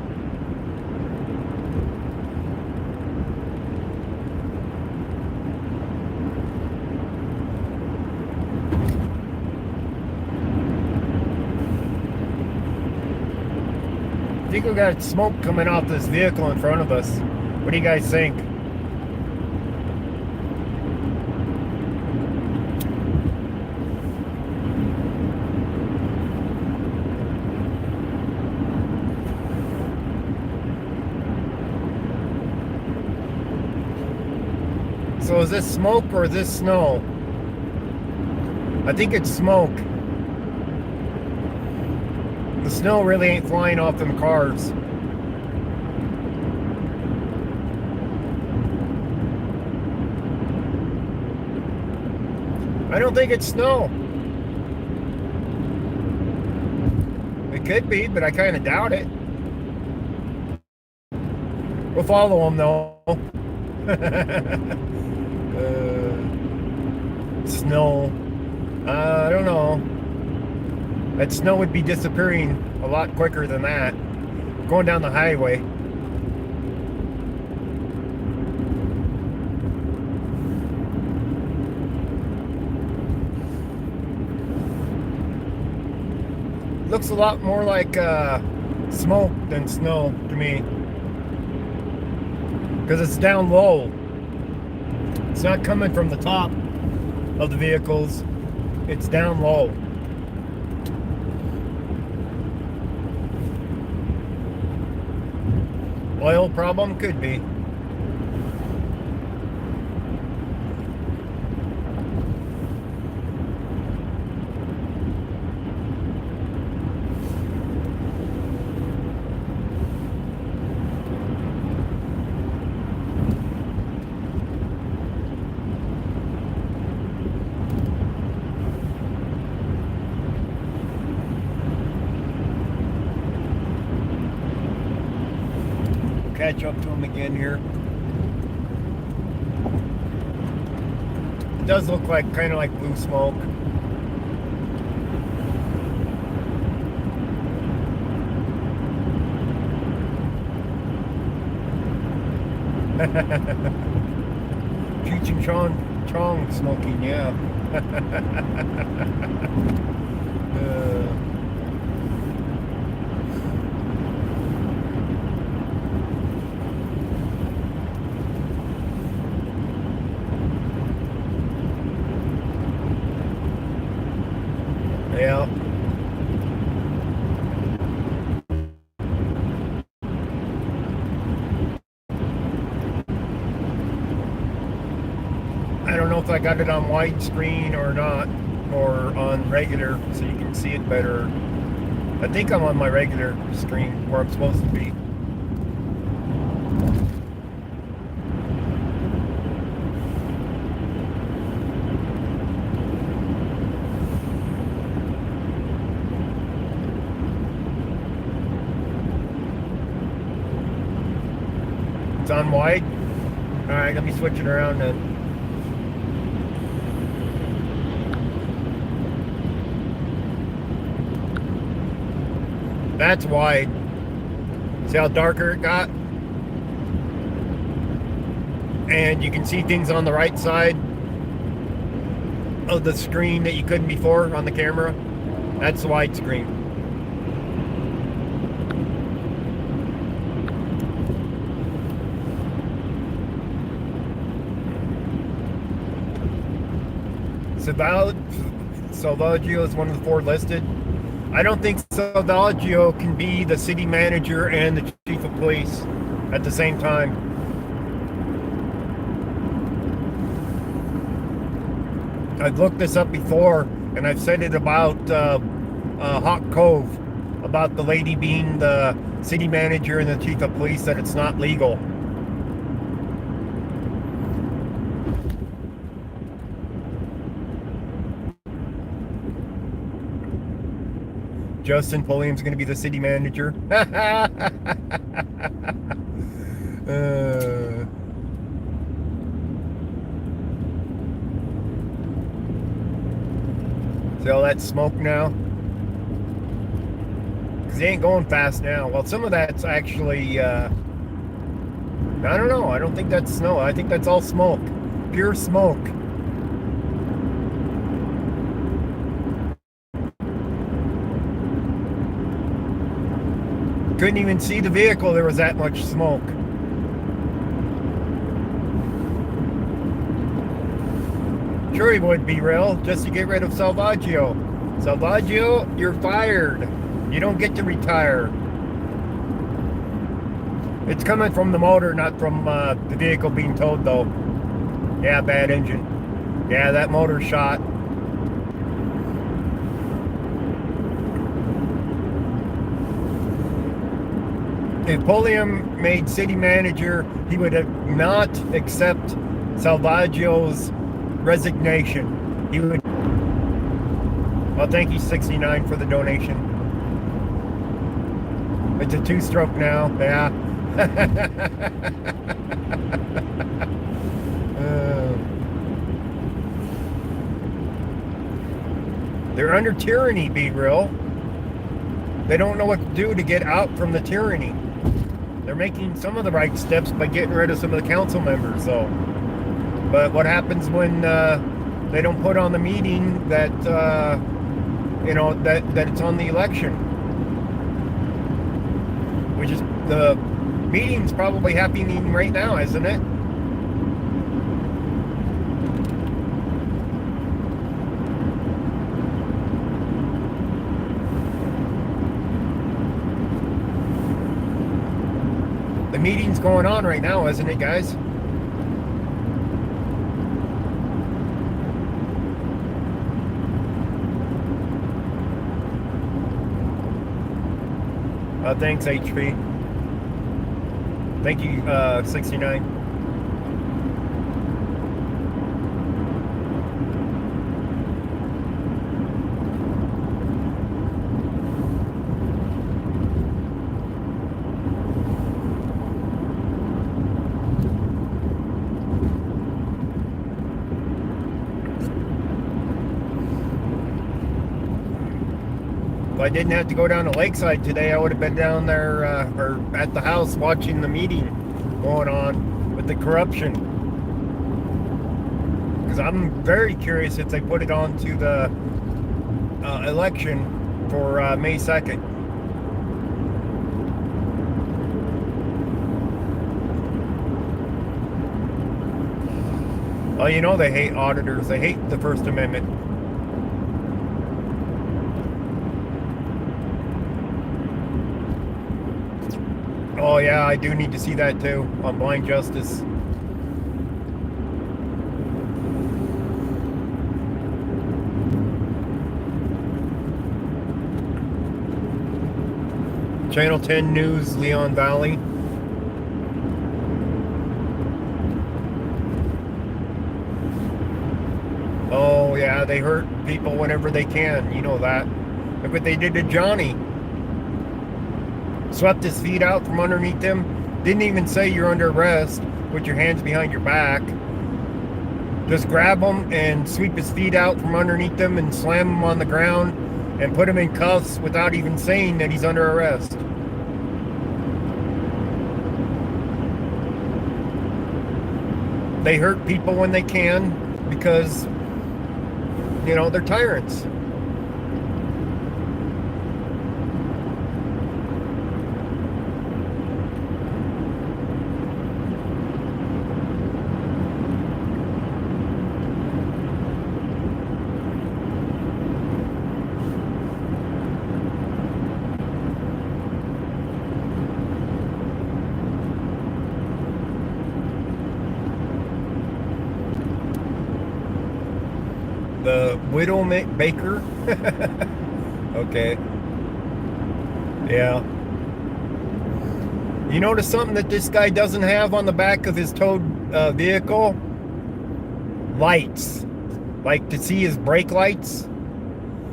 I think we got smoke coming off this vehicle in front of us. What do you guys think? So is this smoke or is this snow? I think it's smoke. The snow really ain't flying off them cars. I don't think it's snow. It could be, but I kind of doubt it. We'll follow them though. Snow. I don't know. That snow would be disappearing a lot quicker than that. Going down the highway. Looks a lot more like smoke than snow to me. Because it's down low. It's not coming from the top of the vehicles. It's down low. Oil problem? Could be. Catch up to him again here. It does look like kind of like blue smoke. Cheech and Chong smoking, yeah. Yeah. I don't know if I got it on widescreen or not, or on regular, so you can see it better. I think I'm on my regular screen where I'm supposed to be. It's on wide. All right, let me switch it around then. That's wide. See how darker it got? And you can see things on the right side of the screen that you couldn't before on the camera. That's the widescreen. Salvaggio is one of the 4 listed. I don't think Salvaggio can be the city manager and the chief of police at the same time. I've looked this up before, and I've said it about Hawk Cove, about the lady being the city manager and the chief of police, that it's not legal. Justin Pulliam's going to be the city manager. See all that smoke now? Because they ain't going fast now. Well, some of that's actually, I don't know. I don't think that's snow. I think that's all smoke. Pure smoke. Couldn't even see the vehicle, there was that much smoke. Sure he would be real, just to get rid of Salvaggio. Salvaggio, you're fired. You don't get to retire. It's coming from the motor, not from the vehicle being towed, though. Yeah, bad engine. Yeah, that motor shot. If Pulliam made city manager, he would not accept Salvaggio's resignation. He would. Well, thank you, 69, for the donation. It's a 2-stroke now. Yeah. They're under tyranny, be real. They don't know what to do to get out from the tyranny. They're making some of the right steps by getting rid of some of the council members, though. But what happens when they don't put on the meeting that that it's on the election? Which is, the meeting's probably happening right now, isn't it? The meeting's going on right now, isn't it, guys? Thanks, HP. Thank you, 69. If I didn't have to go down to Lakeside today, I would have been down there or at the house watching the meeting going on with the corruption. Because I'm very curious if they put it on to the election for May 2nd. Well, you know they hate auditors. They hate the First Amendment. Oh yeah, I do need to see that too, on Blind Justice. Channel 10 News, Leon Valley. Oh yeah, they hurt people whenever they can, you know that. Look what they did to Johnny. Swept his feet out from underneath him. Didn't even say you're under arrest. Put your hands behind your back. Just grab him and sweep his feet out from underneath him and slam him on the ground and put him in cuffs without even saying that he's under arrest. They hurt people when they can because, you know, they're tyrants. Widow Baker. Okay. Yeah. You notice something that this guy doesn't have on the back of his towed vehicle? Lights. Like to see his brake lights.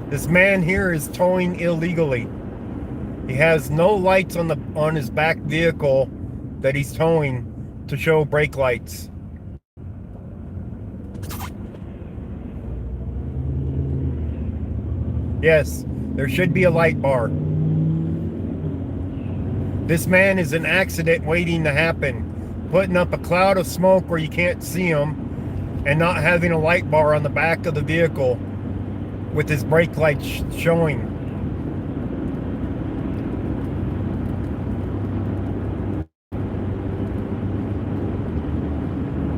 This man here is towing illegally. He has no lights on his back vehicle that he's towing to show brake lights. Yes, there should be a light bar. This man is an accident waiting to happen, putting up a cloud of smoke where you can't see him, and not having a light bar on the back of the vehicle with his brake lights showing.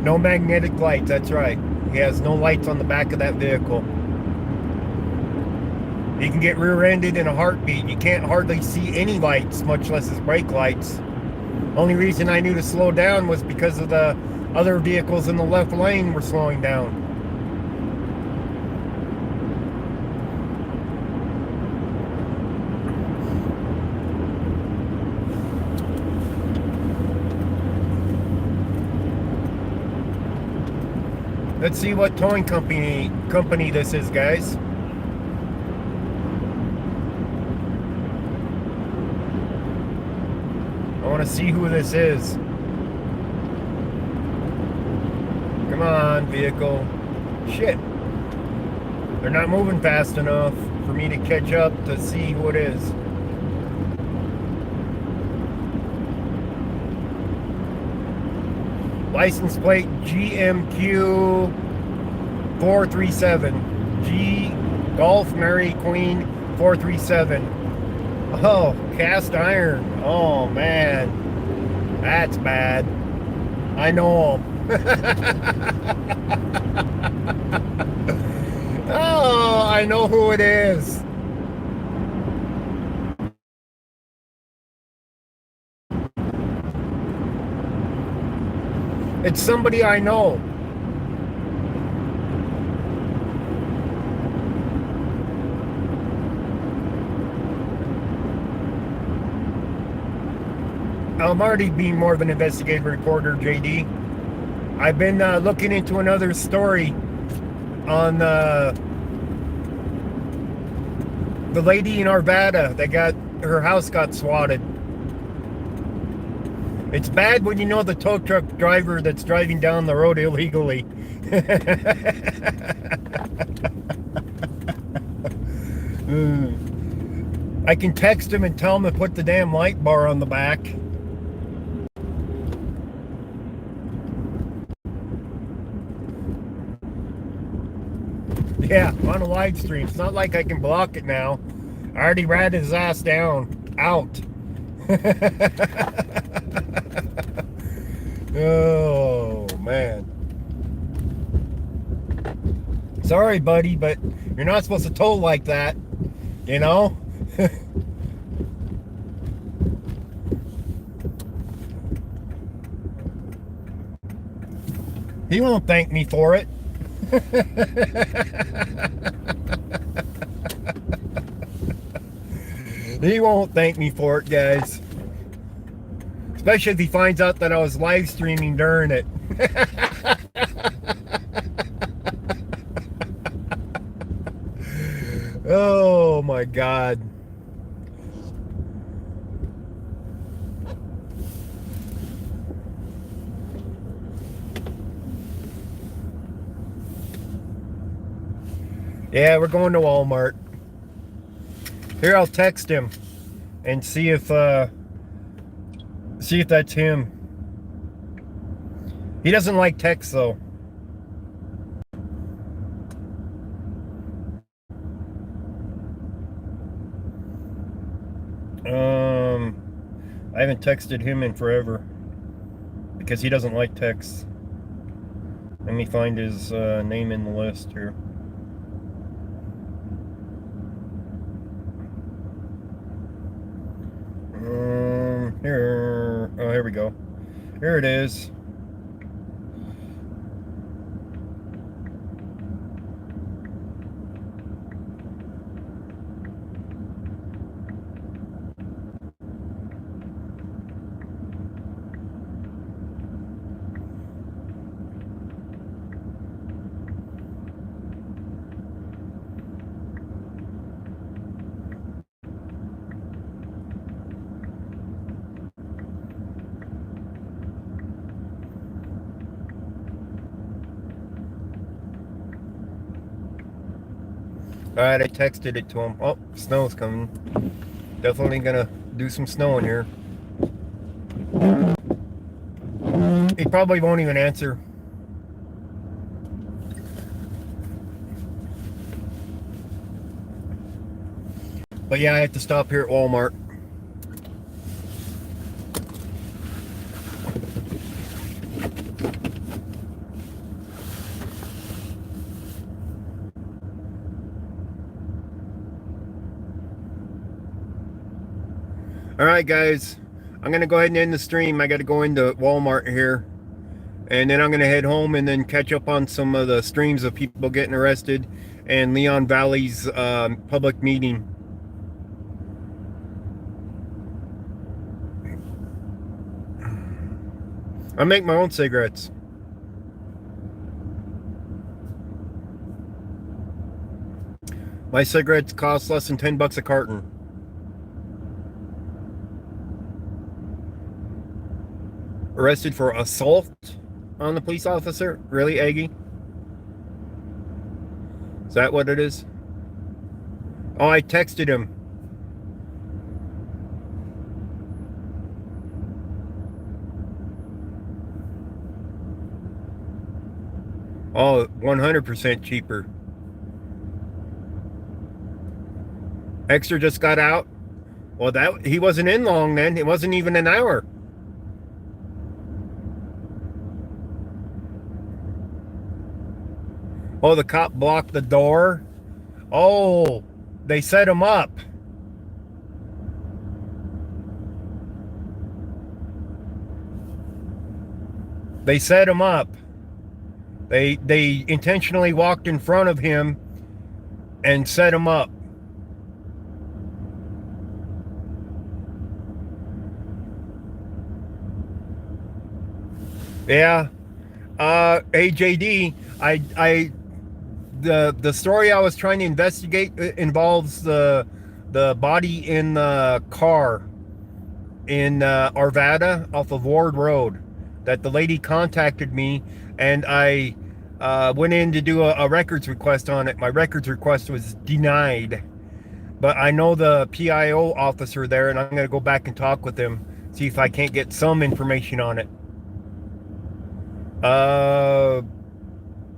No magnetic lights, that's right. He has no lights on the back of that vehicle. He can get rear-ended in a heartbeat. You can't hardly see any lights, much less his brake lights. Only reason I knew to slow down was because of the other vehicles in the left lane were slowing down. Let's see what towing company this is, guys. I want to see who this is. Come on, vehicle. Shit. They're not moving fast enough for me to catch up to see who it is. License plate GMQ 437. G Golf Mary Queen 437. Oh, cast iron. Oh, man. That's bad. I know him. Oh, I know who it is. It's somebody I know. I'm already being more of an investigative reporter, JD. I've been looking into another story on the lady in Arvada that got her house got swatted. It's bad when you know the tow truck driver that's driving down the road illegally. I can text him and tell him to put the damn light bar on the back. Yeah, on a live stream. It's not like I can block it now. I already ratted his ass down. Out. Oh, man. Sorry, buddy, but you're not supposed to tow like that. You know? He won't thank me for it. He won't thank me for it, guys. Especially if he finds out that I was live streaming during it. Oh my God. Yeah, we're going to Walmart. Here, I'll text him and see if that's him. He doesn't like text though. I haven't texted him in forever because he doesn't like text. Let me find his name in the list here. Here. Oh, here we go. Here it is. Alright, I texted it to him. Oh, snow's coming. Definitely gonna do some snow in here. He probably won't even answer. But yeah, I have to stop here at Walmart. Alright guys, I'm gonna go ahead and end the stream. I gotta go into Walmart here. And then I'm gonna head home and then catch up on some of the streams of people getting arrested and Leon Valley's public meeting. I make my own cigarettes. My cigarettes cost less than 10 bucks a carton. Arrested for assault on the police officer? Really, Aggie? Is that what it is? Oh, I texted him. Oh, 100% cheaper. Extra just got out. Well, that he wasn't in long then. It wasn't even an hour. Oh, the cop blocked the door. Oh, they set him up. They set him up. They intentionally walked in front of him and set him up. Yeah. AJD, the story I was trying to investigate involves the body in the car in Arvada off of Ward Road that the lady contacted me, and I went in to do a records request on it. My records request was denied, but I know the PIO officer there, and I'm going to go back and talk with him, see if I can't get some information on it.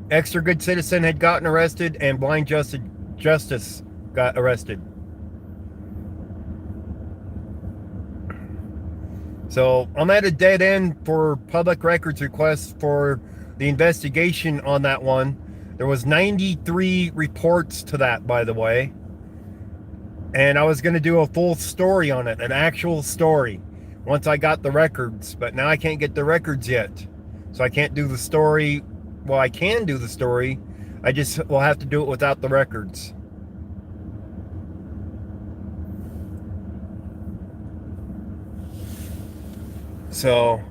Extra good citizen had gotten arrested, and blind justice got arrested. So I'm at a dead end for public records requests for the investigation on that one. There was 93 reports to that, by the way. And I was going to do a full story on it, an actual story, once I got the records. But now I can't get the records yet. So I can't do the story. Well, I can do the story. I just will have to do it without the records. So,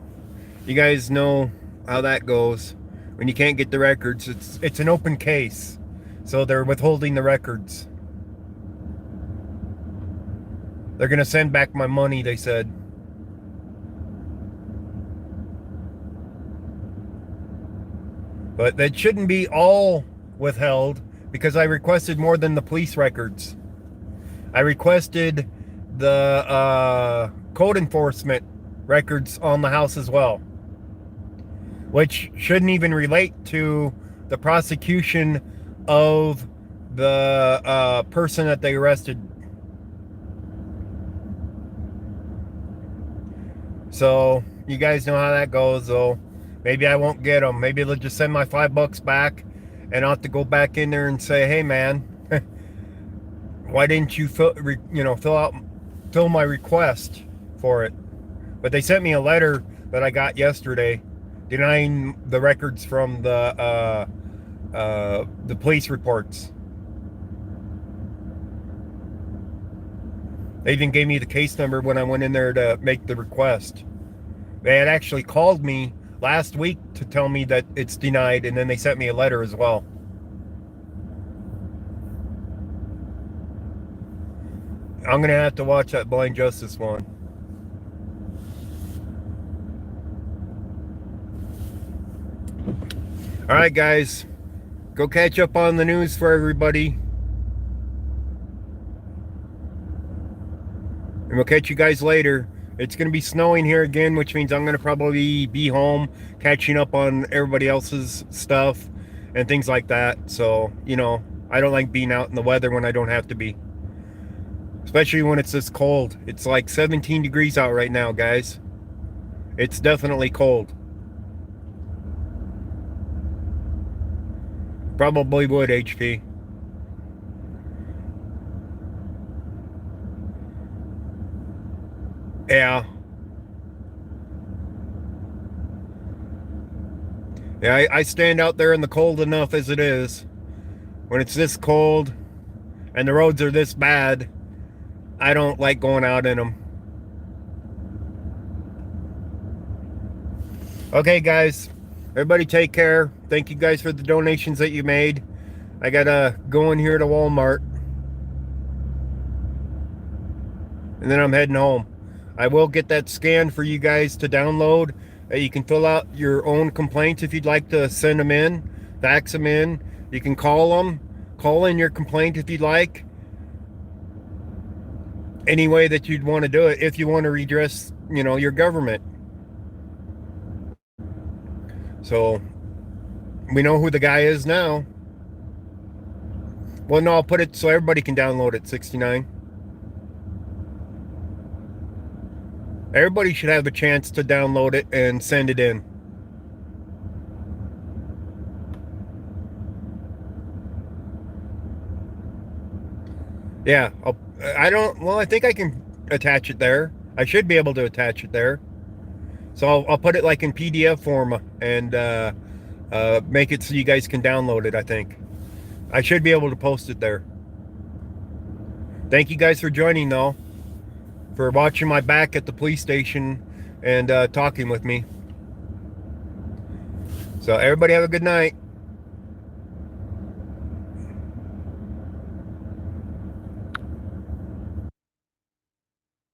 you guys know how that goes. When you can't get the records, it's an open case. So they're withholding the records. They're going to send back my money, they said. But that shouldn't be all withheld, because I requested more than the police records. I requested the code enforcement records on the house as well, which shouldn't even relate to the prosecution of the person that they arrested. So you guys know how that goes, though. Maybe I won't get them. Maybe they'll just send my $5 back, and I'll have to go back in there and say, "Hey, man, why didn't you fill my request for it?" But they sent me a letter that I got yesterday denying the records from the police reports. They even gave me the case number when I went in there to make the request. They had actually called me last week to tell me that it's denied, and then they sent me a letter as well. I'm gonna have to watch that blind justice one. All right, guys, go catch up on the news for everybody. And we'll catch you guys later. It's going to be snowing here again, which means I'm going to probably be home catching up on everybody else's stuff and things like that. So, you know, I don't like being out in the weather when I don't have to be. Especially when it's this cold. It's like 17 degrees out right now, guys. It's definitely cold. Probably would, HP. Yeah. Yeah, I stand out there in the cold enough as it is. When it's this cold and the roads are this bad, I don't like going out in them. Okay, guys. Everybody take care. Thank you guys for the donations that you made. I gotta go in here to Walmart. And then I'm heading home. I will get that scan for you guys to download. You can fill out your own complaints if you'd like to send them in, fax them in. You can call them, call in your complaint if you'd like. Any way that you'd want to do it if you want to redress, you know, your government. So, we know who the guy is now. Well, no, I'll put it so everybody can download it, 69. Everybody should have a chance to download it and send it in. Yeah, I think I can attach it there. I should be able to attach it there. So I'll put it like in PDF form and make it so you guys can download it, I think. I should be able to post it there. Thank you guys for joining, though. For watching my back at the police station and talking with me. So everybody have a good night.